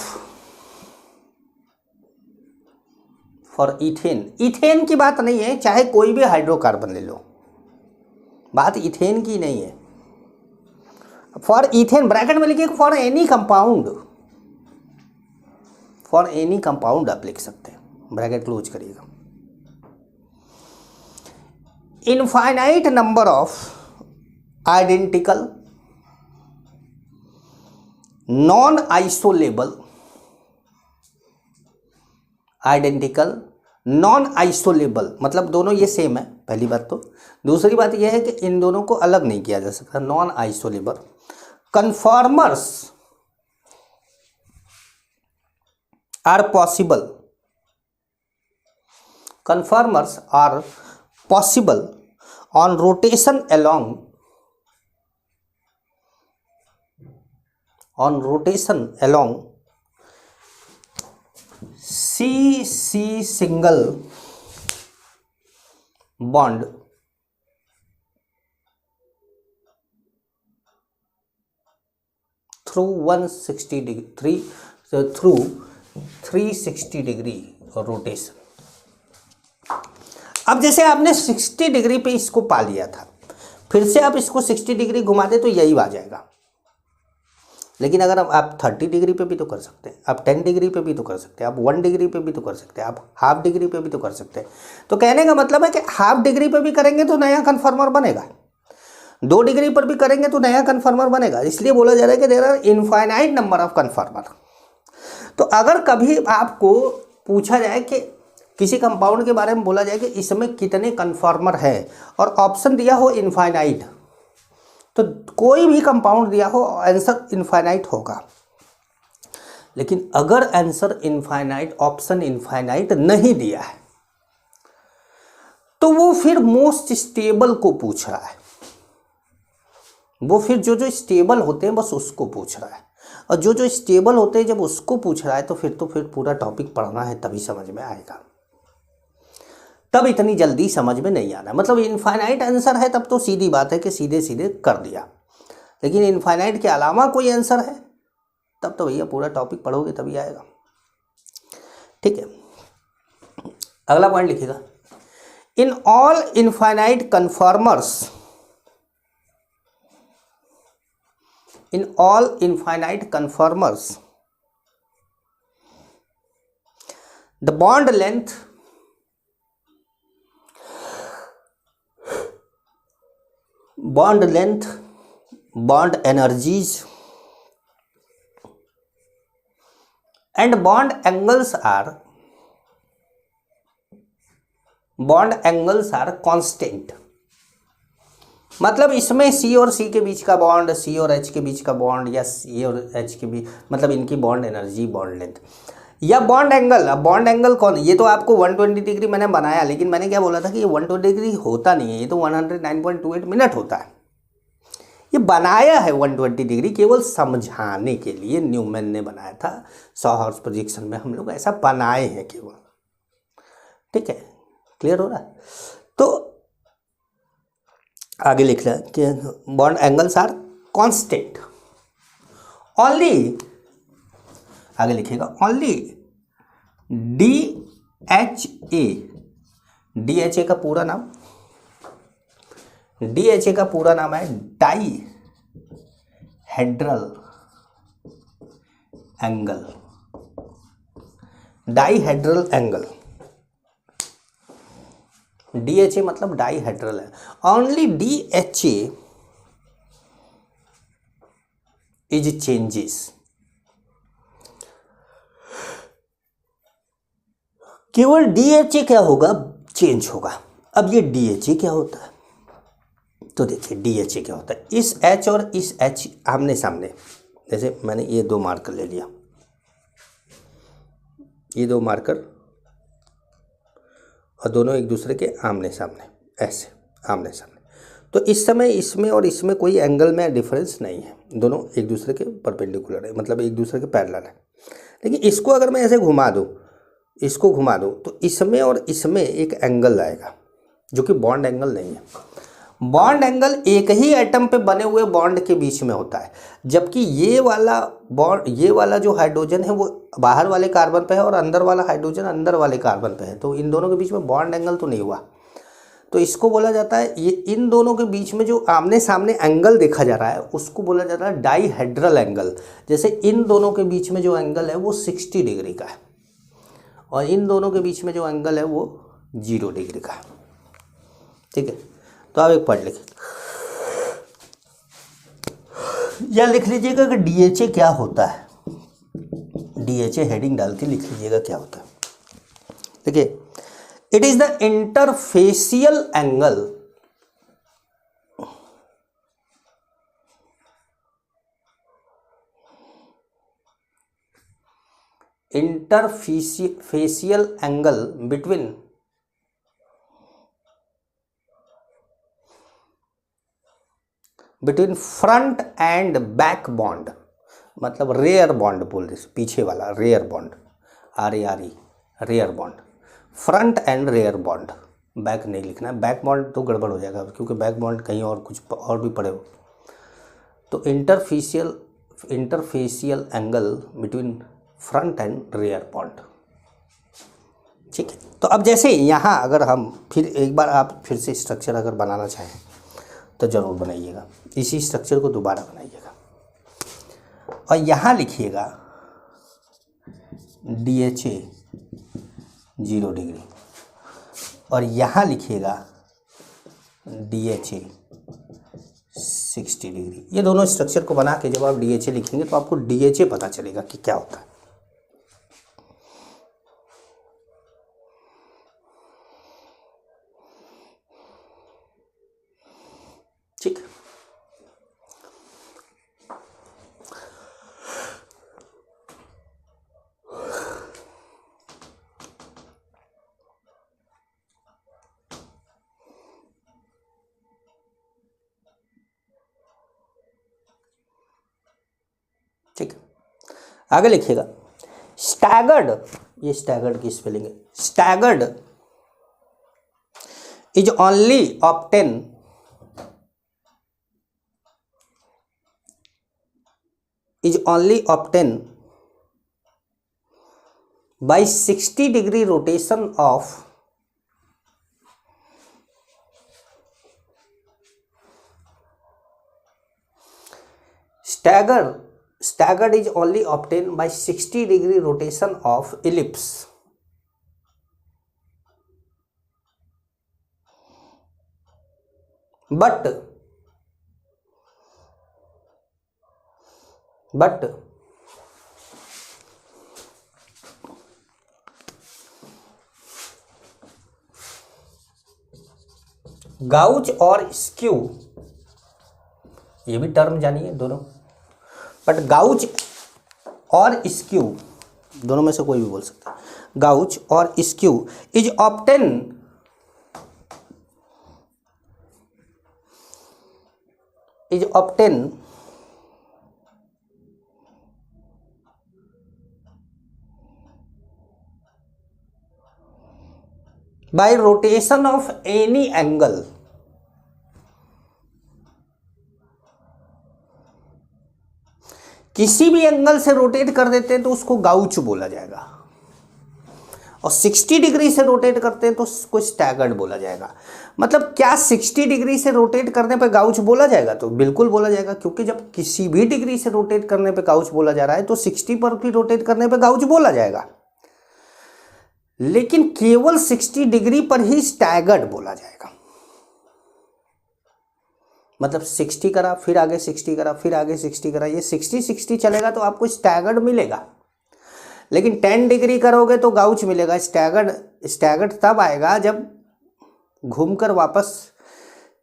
for ethane की बात नहीं है, चाहे कोई भी हाइड्रोकार्बन ले लो, बात इथेन की नहीं है। फॉर इथेन ब्रैकेट में लिखिए, फॉर एनी कंपाउंड आप लिख सकते हैं, ब्रैकेट क्लोज करिएगा। Infinite number of identical non isolable मतलब दोनों ये सेम है, पहली बात तो। दूसरी बात यह है कि इन दोनों को अलग नहीं किया जा सकता, non isolable conformers are possible on rotation along C single bond through 360 degree rotation. अब जैसे आपने 60 डिग्री पे इसको पा लिया था, फिर से आप इसको 60 डिग्री घुमा दे तो यही आ जाएगा। लेकिन अगर आप 30 डिग्री पे भी तो कर सकते हैं, आप 10 डिग्री पे भी तो कर सकते हैं, आप 1 डिग्री पे भी तो कर सकते हैं, आप हाफ डिग्री पे भी तो कर सकते हैं। तो कहने का मतलब है कि हाफ डिग्री पे भी करेंगे तो नया कन्फर्मर बनेगा, 2 डिग्री पर भी करेंगे तो नया कन्फर्मर बनेगा। इसलिए बोला जा रहा है कि there are infinite number of conformer. तो अगर कभी आपको पूछा जाए कि किसी कंपाउंड के बारे में बोला जाए कि इसमें कितने कन्फर्मर है और ऑप्शन दिया हो इनफाइनाइट, तो कोई भी कंपाउंड दिया हो आंसर इनफाइनाइट होगा। लेकिन अगर आंसर इनफाइनाइट, ऑप्शन इनफाइनाइट नहीं दिया है, तो वो फिर मोस्ट स्टेबल को पूछ रहा है। वो फिर जो स्टेबल होते हैं बस उसको पूछ रहा है। और जो स्टेबल होते हैं जब उसको पूछ रहा है तो फिर पूरा टॉपिक पढ़ना है, तभी समझ में आएगा। तब इतनी जल्दी समझ में नहीं आना। मतलब इनफाइनाइट आंसर है तब तो सीधी बात है कि सीधे सीधे कर दिया। लेकिन इनफाइनाइट के अलावा कोई आंसर है तब तो भैया पूरा टॉपिक पढ़ोगे तभी आएगा। ठीक है, अगला पॉइंट लिखिएगा। In all infinite conformers the bond length bond energies and bond angles are constant। मतलब इसमें C और C के बीच का बॉन्ड, C और H के बीच का बॉन्ड, या C और H के बीच, मतलब इनकी बॉन्ड एनर्जी, बॉन्ड लेंथ या बॉन्ड एंगल। अब बॉन्ड एंगल कौन, ये तो आपको 120 डिग्री मैंने बनाया, लेकिन मैंने क्या बोला था कि ये 120 डिग्री होता नहीं है, ये तो 109.28 मिनट होता है। ये बनाया है 120 डिग्री केवल समझाने के लिए, न्यूमैन ने बनाया था। सॉहर्स प्रोजेक्शन में हम लोग ऐसा बनाए हैं केवल। ठीक है, क्लियर हो रहा है? तो आगे लिख रहा है कि bond angles are constant only, आगे लिखिएगा, ओनली DHA का पूरा नाम, DHA का पूरा नाम है dihedral angle. Dihedral angle, DHA मतलब डाई हेड्रल है। ओनली DHA इज चेंजेस, केवल DHA क्या होगा, चेंज होगा। अब ये DHA क्या होता है, तो देखिए DHA क्या होता है। इस H और इस H आमने सामने, जैसे मैंने ये 2 मार्कर ले लिया, ये 2 मार्कर और दोनों एक दूसरे के आमने सामने, ऐसे आमने सामने। तो इस समय इसमें और इसमें कोई एंगल में डिफरेंस नहीं है, दोनों एक दूसरे के परपेंडिकुलर है, मतलब एक दूसरे के पैरेलल है। लेकिन इसको अगर मैं ऐसे घुमा दूँ, इसको घुमा दो, तो इसमें और इसमें एक एंगल आएगा जो कि बॉन्ड एंगल नहीं है। बॉन्ड एंगल एक ही एटम पे बने हुए बॉन्ड के बीच में होता है, जबकि ये वाला बॉन्ड, ये वाला जो हाइड्रोजन है वो बाहर वाले कार्बन पे है और अंदर वाला हाइड्रोजन अंदर वाले कार्बन पे है, तो इन दोनों के बीच में बॉन्ड एंगल तो नहीं हुआ। तो इसको बोला जाता है, ये इन दोनों के बीच में जो आमने सामने एंगल देखा जा रहा है उसको बोला जाता है डाईहेड्रल एंगल। जैसे इन दोनों के बीच में जो एंगल है वो 60 डिग्री का है और इन दोनों के बीच में जो एंगल है वो 0 डिग्री का है। ठीक है, तो आप एक पढ़ लिखिए या लिख लीजिएगा कि डीएचए क्या होता है। डीएचए हेडिंग डाल के लिख लीजिएगा क्या होता है। देखिए, it is the interfacial angle between front and back bond, मतलब रेयर बॉन्ड बोल रहे, पीछे वाला rear bond, RARE, rear bond, front and rear bond, back नहीं लिखना है, बैक बॉन्ड तो गड़बड़ हो जाएगा क्योंकि बैक बॉन्ड कहीं और कुछ और भी पड़े हो। तो interfacial angle between front and rear bond. ठीक है, तो अब जैसे यहाँ अगर हम फिर एक बार आप फिर से स्ट्रक्चर अगर बनाना चाहें तो ज़रूर बनाइएगा, इसी स्ट्रक्चर को दोबारा बनाइएगा और यहाँ लिखिएगा DHA 0 डिग्री और यहाँ लिखिएगा DHA 60 डिग्री। ये दोनों स्ट्रक्चर को बना के जब आप DHA लिखेंगे तो आपको DHA पता चलेगा कि क्या होता है। ठीक, ठीक, आगे लिखिएगा स्टैगर्ड, ये स्टैगर्ड की स्पेलिंग है, staggered is only obtain by 60 degree rotation of staggered is only obtained by 60 degree rotation of ellipse, but gauche और स्क्यू, ये भी टर्म जानिए दोनों, बट गाउच और स्क्यू दोनों में से कोई भी बोल सकता है। गाउच और skew is obtain by rotation of any angle किसी भी एंगल से रोटेट कर देते हैं तो उसको गाउच बोला जाएगा, और 60 डिग्री से रोटेट करते हैं तो उसको स्टैगर्ड बोला जाएगा। मतलब क्या 60 डिग्री से रोटेट करने पे गाउच बोला जाएगा? तो बिल्कुल बोला जाएगा, क्योंकि जब किसी भी डिग्री से रोटेट करने पे गाउच बोला जा रहा है तो 60 पर भी रोटेट करने पे गाउच बोला जाएगा, लेकिन केवल 60 डिग्री पर ही स्टैगर्ड बोला जाएगा। मतलब 60 करा, फिर आगे 60 करा, फिर आगे 60 करा, ये 60-60 चलेगा तो आपको स्टैगर्ड मिलेगा। लेकिन 10 डिग्री करोगे तो गाउच मिलेगा। स्टैगर्ड तब आएगा जब घूमकर वापस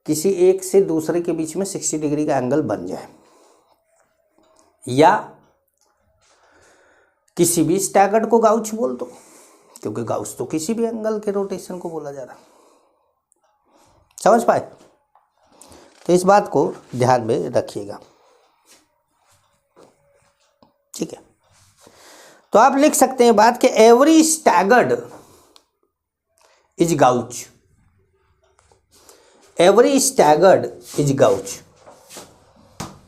किसी एक से दूसरे के बीच में 60 डिग्री का एंगल बन जाए, या किसी भी स्टैगर्ड को गाउच बोल दो, क्योंकि गाउच तो किसी भी एंगल के रोटेशन को बोला जा रहा। समझ पाए? तो इस बात को ध्यान में रखिएगा, ठीक है। तो आप लिख सकते हैं बात कि every staggered is gauche, every staggered is gauche,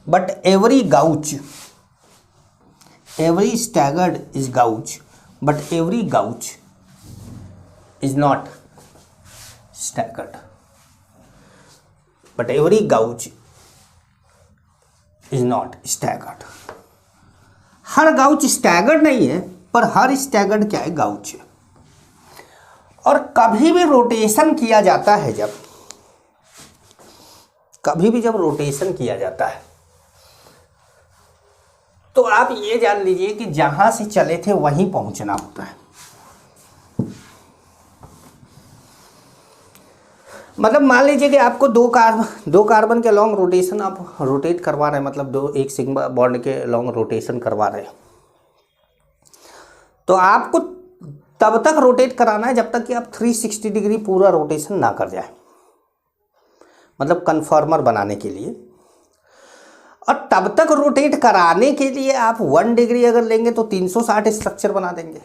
but every staggered is gauche, but every gauche is not staggered, but every gouge is not staggered। Her gauche staggered नहीं है, पर हर स्टैगर्ड क्या है? गाउच है। और कभी भी रोटेशन किया जाता है जब, कभी भी जब रोटेशन किया जाता है तो आप ये जान लीजिए कि जहां से चले थे वहीं पहुंचना होता है। मतलब मान लीजिए कि आपको दो कार्बन के लॉन्ग रोटेशन आप रोटेट करवा रहे हैं, मतलब एक सिग्मा बॉन्ड के लॉन्ग रोटेशन करवा रहे हैं, तो आपको तब तक रोटेट कराना है जब तक कि आप 360 डिग्री पूरा रोटेशन ना कर जाए, मतलब कन्फर्मर बनाने के लिए। और तब तक रोटेट कराने के लिए आप 1 डिग्री अगर लेंगे तो 360 स्ट्रक्चर बना देंगे।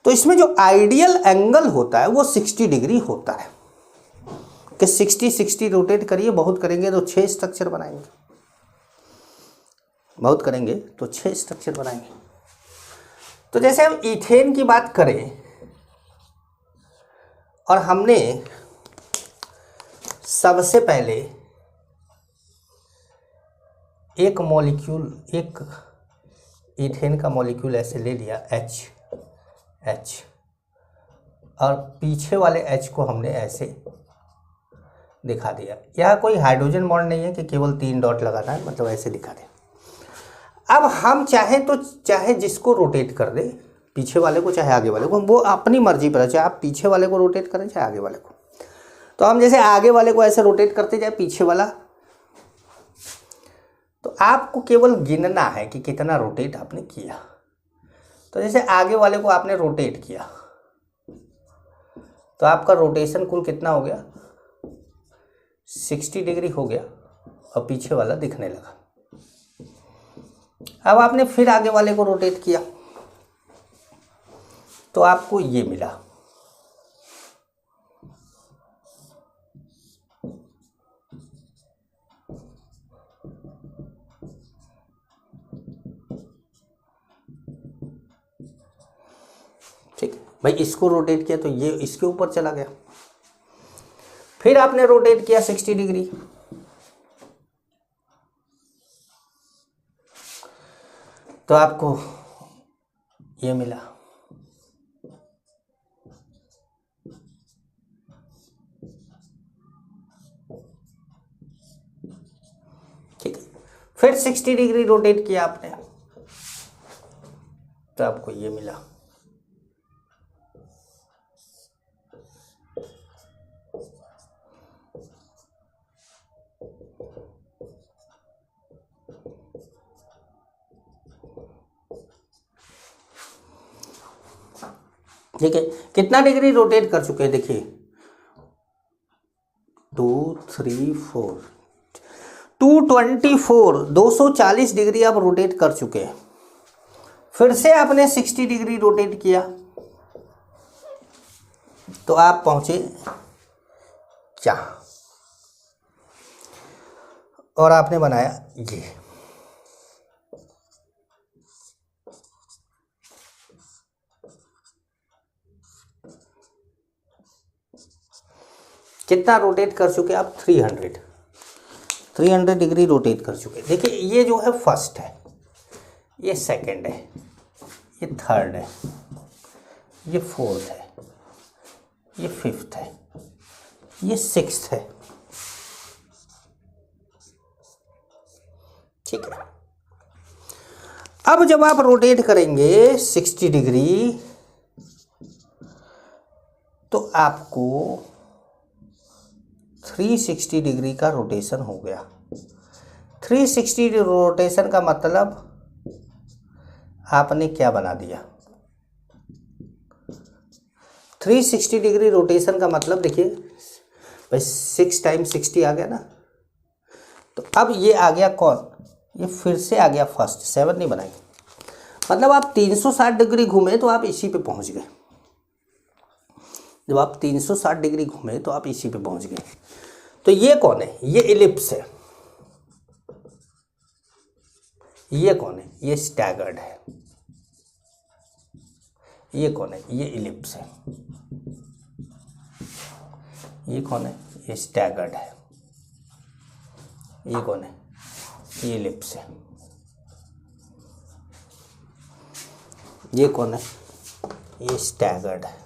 तो इसमें जो आइडियल एंगल होता है वो 60 डिग्री होता है कि 60 रोटेट करिए, बहुत करेंगे तो 6 स्ट्रक्चर बनाएंगे, बहुत करेंगे तो 6 स्ट्रक्चर बनाएंगे। तो जैसे हम इथेन की बात करें और हमने सबसे पहले एक मॉलिक्यूल, एक इथेन का मॉलिक्यूल ऐसे ले लिया H, और पीछे वाले H को हमने ऐसे दिखा दिया। यह कोई हाइड्रोजन बॉन्ड नहीं है कि केवल 3 डॉट लगाना है, मतलब ऐसे दिखा दे। अब हम चाहें तो चाहे जिसको रोटेट कर दे, पीछे वाले को चाहे आगे वाले को, वो अपनी मर्जी पर है, चाहे आप पीछे वाले को रोटेट करें चाहे आगे वाले को। तो हम जैसे आगे वाले को ऐसे रोटेट करते जाए, पीछे वाला, तो आपको केवल गिनना है कि कितना रोटेट आपने किया। तो जैसे आगे वाले को आपने रोटेट किया तो आपका रोटेशन कुल कितना हो गया, 60 डिग्री हो गया, और पीछे वाला दिखने लगा। अब आपने फिर आगे वाले को रोटेट किया तो आपको ये मिला। ठीक है भाई, इसको रोटेट किया तो ये इसके ऊपर चला गया। फिर आपने रोटेट किया 60 डिग्री, तो आपको ये मिला। ठीक है, फिर 60 डिग्री रोटेट किया आपने तो आपको ये मिला। ठीक है, कितना डिग्री रोटेट कर चुके हैं देखिए, 2 3 4 224, 240 डिग्री आप रोटेट कर चुके हैं। फिर से आपने 60 डिग्री रोटेट किया तो आप पहुंचे यहाँ, और आपने बनाया ये। कितना रोटेट कर चुके आप, 300 डिग्री रोटेट कर चुके। देखिए ये जो है फर्स्ट है, ये सेकंड है, ये थर्ड है, ये फोर्थ है, ये फिफ्थ है, ये सिक्स्थ है। ठीक है, अब जब आप रोटेट करेंगे 60 डिग्री तो आपको 360 डिग्री का रोटेशन हो गया। 360 रोटेशन का मतलब आपने क्या बना दिया, 360 डिग्री रोटेशन का मतलब देखिए भाई 6 टाइम्स 60 आ गया ना। तो अब ये आ गया कौन, ये फिर से आ गया फर्स्ट, 7 नहीं बनाएंगे, मतलब आप 360 डिग्री घूमे तो आप इसी पे पहुंच गए। जब आप 360 डिग्री घूमे तो आप इसी पे पहुंच गए। तो ये कौन है, ये इलिप्स है। ये कौन है, ये स्टैगर्ड है। ये कौन है, ये इलिप्स है। ये कौन है, ये स्टैगर्ड है। ये कौन है, ये इलिप्स है। ये कौन है, ये स्टैगर्ड है।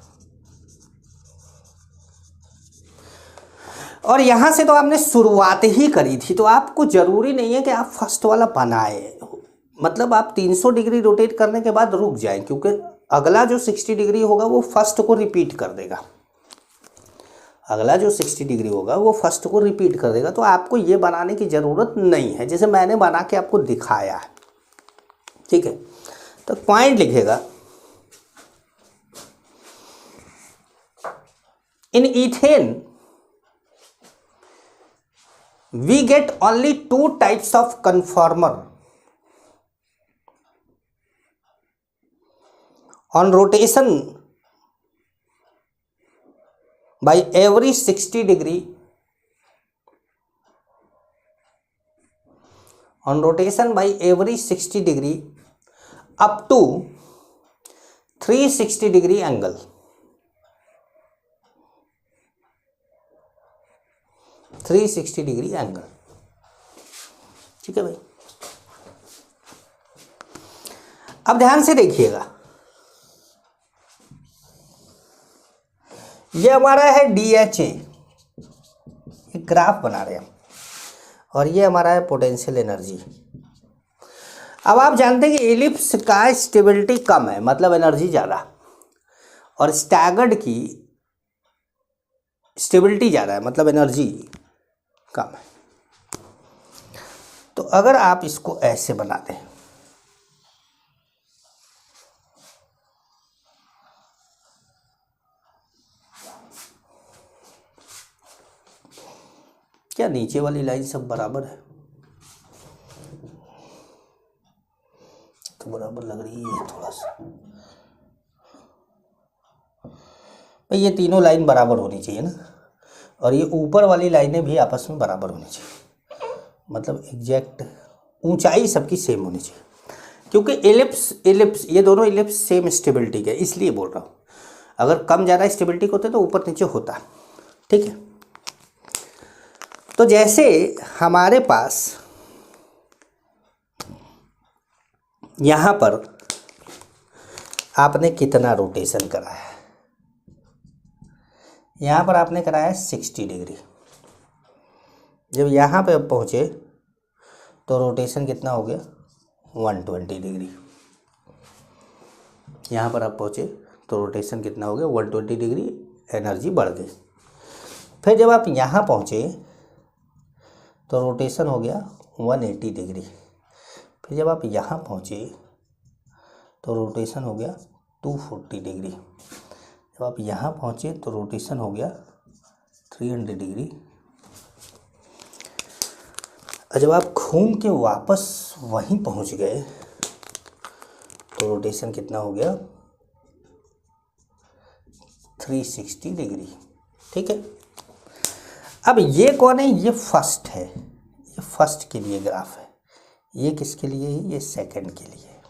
और यहाँ से तो आपने शुरुआत ही करी थी, तो आपको ज़रूरी नहीं है कि आप फर्स्ट वाला बनाए, मतलब आप 300 डिग्री रोटेट करने के बाद रुक जाएं, क्योंकि अगला जो 60 डिग्री होगा वो फर्स्ट को रिपीट कर देगा। अगला जो 60 डिग्री होगा वो फर्स्ट को रिपीट कर देगा। तो आपको ये बनाने की ज़रूरत नहीं है, जैसे मैंने बना के आपको दिखाया है। ठीक है, तो पॉइंट लिखेगा, इन ethane we get only 2 types of conformer on rotation by every 60 degree, on rotation by every 60 degree up to 360 degree angle। 360 degree angle. ठीक है भाई, अब ध्यान से देखिएगा, ये हमारा है DHA, एक ग्राफ बना रहे हैं, और ये हमारा है पोटेंशियल एनर्जी। अब आप जानते हैं कि एलिप्स का स्टेबिलिटी कम है, मतलब एनर्जी ज़्यादा, और स्टैगर्ड की स्टेबिलिटी ज़्यादा है, मतलब एनर्जी कम है। तो अगर आप इसको ऐसे बना दें, क्या नीचे वाली लाइन सब बराबर है? तो बराबर लग रही है थोड़ा सा भाई, ये तीनों लाइन बराबर होनी चाहिए ना, और ये ऊपर वाली लाइनें भी आपस में बराबर होनी चाहिए, मतलब एग्जैक्ट ऊंचाई सबकी सेम होनी चाहिए, क्योंकि एलिप्स ये दोनों एलिप्स सेम स्टेबिलिटी के, इसलिए बोल रहा हूँ। अगर कम ज़्यादा स्टेबिलिटी के होते तो ऊपर नीचे होता। ठीक है, तो जैसे हमारे पास यहाँ पर आपने कितना रोटेशन करा है, यहाँ पर आपने कराया 60 डिग्री। जब यहाँ पे पहुँचे तो रोटेशन कितना हो गया, 120 डिग्री। यहाँ पर आप पहुँचे तो रोटेशन कितना हो गया, 120 डिग्री, एनर्जी बढ़ गई। फिर जब आप यहाँ पहुँचे तो रोटेशन हो गया 180 डिग्री। फिर जब आप यहाँ पहुँचे तो रोटेशन हो गया 240 डिग्री। जब आप यहाँ पहुँचे तो रोटेशन हो गया 300 डिग्री। और जब आप घूम के वापस वहीं पहुँच गए तो रोटेशन कितना हो गया, 360 डिग्री। ठीक है, अब ये कौन है, ये फर्स्ट है, ये फर्स्ट के लिए ग्राफ है। ये किसके लिए है, ये सेकंड के लिए,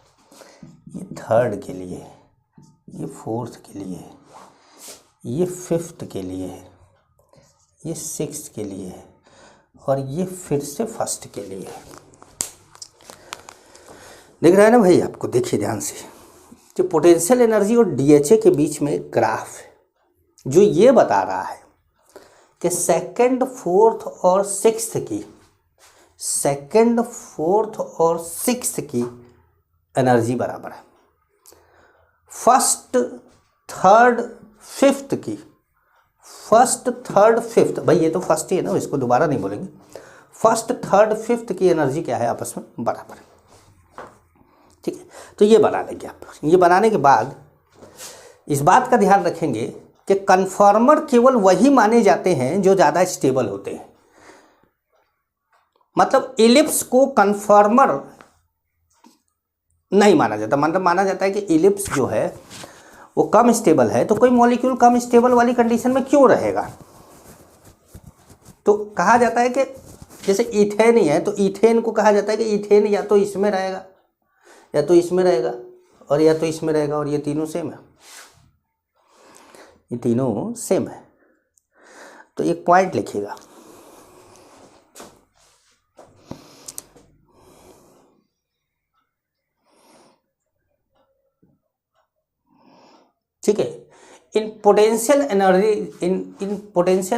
ये थर्ड के लिए, ये फोर्थ के लिए, ये फिफ्थ के लिए है, ये सिक्स्थ के लिए है, और ये फिर से फर्स्ट के लिए है। दिख रहा है ना भाई आपको? देखिए ध्यान से, जो पोटेंशियल एनर्जी और DHA के बीच में एक ग्राफ है जो ये बता रहा है कि सेकंड, फोर्थ और सिक्स्थ की, सेकंड, फोर्थ और सिक्स्थ की एनर्जी बराबर है। फर्स्ट, थर्ड, फिफ्थ की, फर्स्ट, थर्ड, फिफ्थ, भाई ये तो फर्स्ट ही है ना, इसको दोबारा नहीं बोलेंगे। फर्स्ट, थर्ड, फिफ्थ की एनर्जी क्या है, आपस में बराबर है। ठीक है, तो ये बना लेंगे आप। ये बनाने के बाद इस बात का ध्यान रखेंगे कि कन्फॉर्मर केवल वही माने जाते हैं जो ज़्यादा स्टेबल होते हैं। मतलब एलिप्स को कन्फॉर्मर नहीं माना जाता, मतलब माना जाता है कि एलिप्स जो है वो कम स्टेबल है, तो कोई मॉलिक्यूल कम स्टेबल वाली कंडीशन में क्यों रहेगा। तो कहा जाता है कि जैसे ईथेन ही है, तो ईथेन को कहा जाता है कि ईथेन या तो इसमें रहेगा, या तो इसमें रहेगा, और या तो इसमें रहेगा, और ये तीनों सेम है, ये तीनों सेम है। तो एक पॉइंट लिखिएगा, ठीक है। In potential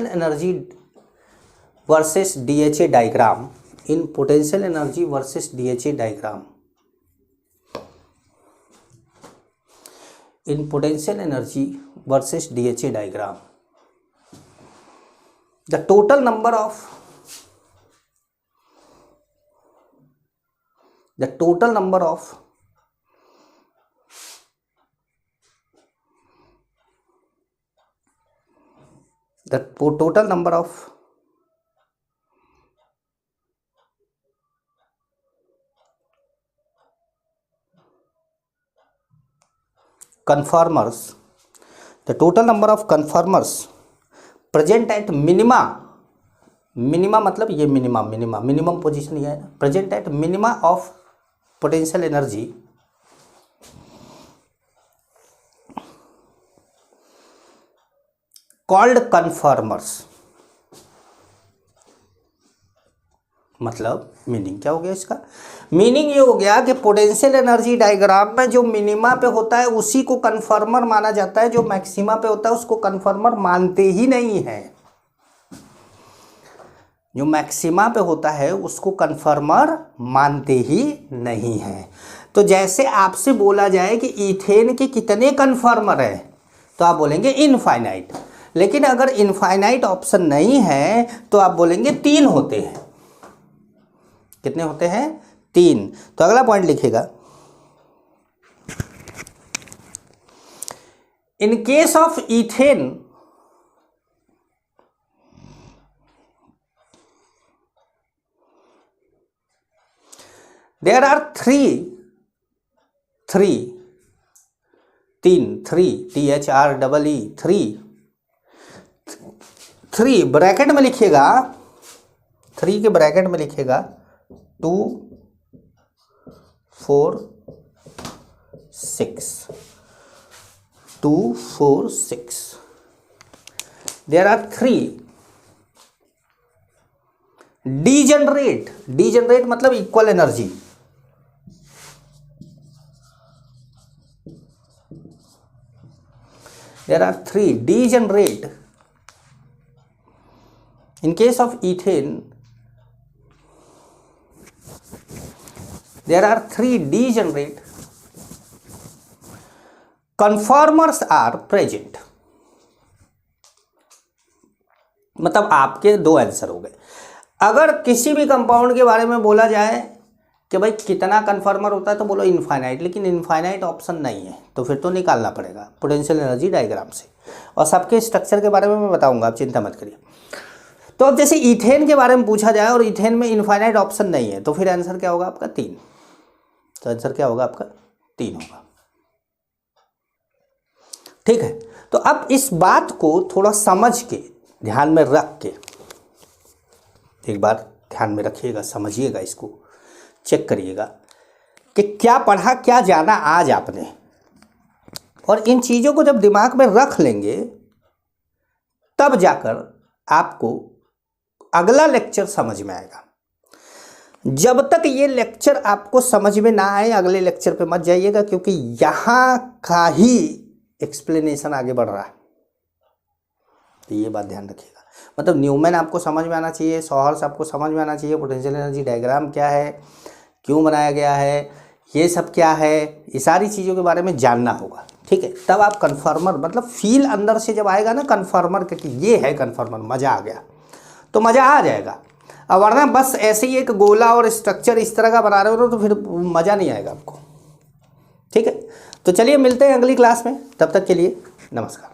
energy versus DHA diagram, in potential energy versus DHA diagram, in potential energy versus DHA diagram, the total number of total number of conformers, the total number of conformers present at minima, minima मतलब ये minimum position ये है ना, present at minima of potential energy called conformers. मतलब meaning क्या हो गया इसका? मीनिंग ये हो गया कि पोटेंशियल एनर्जी डायग्राम में जो मिनिमा पे होता है उसी को कन्फर्मर माना जाता है, जो मैक्सिमा पे होता है उसको कन्फर्मर मानते ही नहीं है। जो मैक्सिमा पे होता है उसको कन्फर्मर मानते ही नहीं है। तो जैसे आपसे बोला जाए कि ईथेन के कितने कन्फर्मर है तो आप बोलेंगे इनफाइनाइट, लेकिन अगर इनफाइनाइट ऑप्शन नहीं है तो आप बोलेंगे 3 होते हैं। कितने होते हैं? 3। तो अगला पॉइंट लिखिएगा, in case of ethane there are 3 3 bracket में लिखिएगा, 3 के ब्रैकेट में लिखिएगा 2 4 6 2 4 6। देयर आर 3 डीजनरेट मतलब equal energy, there are 3 degenerate in case of ethane there are 3 degenerate conformers are present। मतलब आपके 2 आंसर हो गए। अगर किसी भी कंपाउंड के बारे में बोला जाए कि भाई कितना कन्फर्मर होता है तो बोलो इनफाइनाइट, लेकिन इनफाइनाइट ऑप्शन नहीं है तो फिर तो निकालना पड़ेगा पोटेंशियल एनर्जी डायग्राम से, और सबके स्ट्रक्चर के बारे में मैं बताऊंगा, आप चिंता मत करिए। तो अब जैसे ईथेन के बारे में पूछा जाए और ईथेन में इनफाइनाइट ऑप्शन नहीं है तो फिर आंसर क्या होगा आपका? 3। तो आंसर क्या होगा आपका? 3 होगा। ठीक है, तो अब इस बात को थोड़ा समझ के ध्यान में रख के एक बार ध्यान में रखिएगा, समझिएगा, इसको चेक करिएगा कि क्या पढ़ा क्या जाना आज आपने, और इन चीज़ों को जब दिमाग में रख लेंगे तब जाकर आपको अगला लेक्चर समझ में आएगा। जब तक ये लेक्चर आपको समझ में ना आए अगले लेक्चर पे मत जाइएगा, क्योंकि यहाँ का ही एक्सप्लेनेशन आगे बढ़ रहा है। तो ये बात ध्यान रखिएगा। मतलब न्यूमैन आपको समझ में आना चाहिए, सॉहर्स आपको समझ में आना चाहिए, पोटेंशियल एनर्जी डायग्राम क्या है, क्यों बनाया गया है, ये सब क्या है, ये सारी चीज़ों के बारे में जानना होगा। ठीक है, तब आप कन्फर्मर मतलब फील अंदर से जब आएगा ना कन्फर्मर कि ये है कन्फर्मर, मज़ा आ गया तो मज़ा आ जाएगा। अब वरना बस ऐसे ही एक गोला और स्ट्रक्चर इस तरह का बना रहे हो तो फिर मज़ा नहीं आएगा आपको। ठीक है, तो चलिए मिलते हैं अगली क्लास में, तब तक के लिए नमस्कार।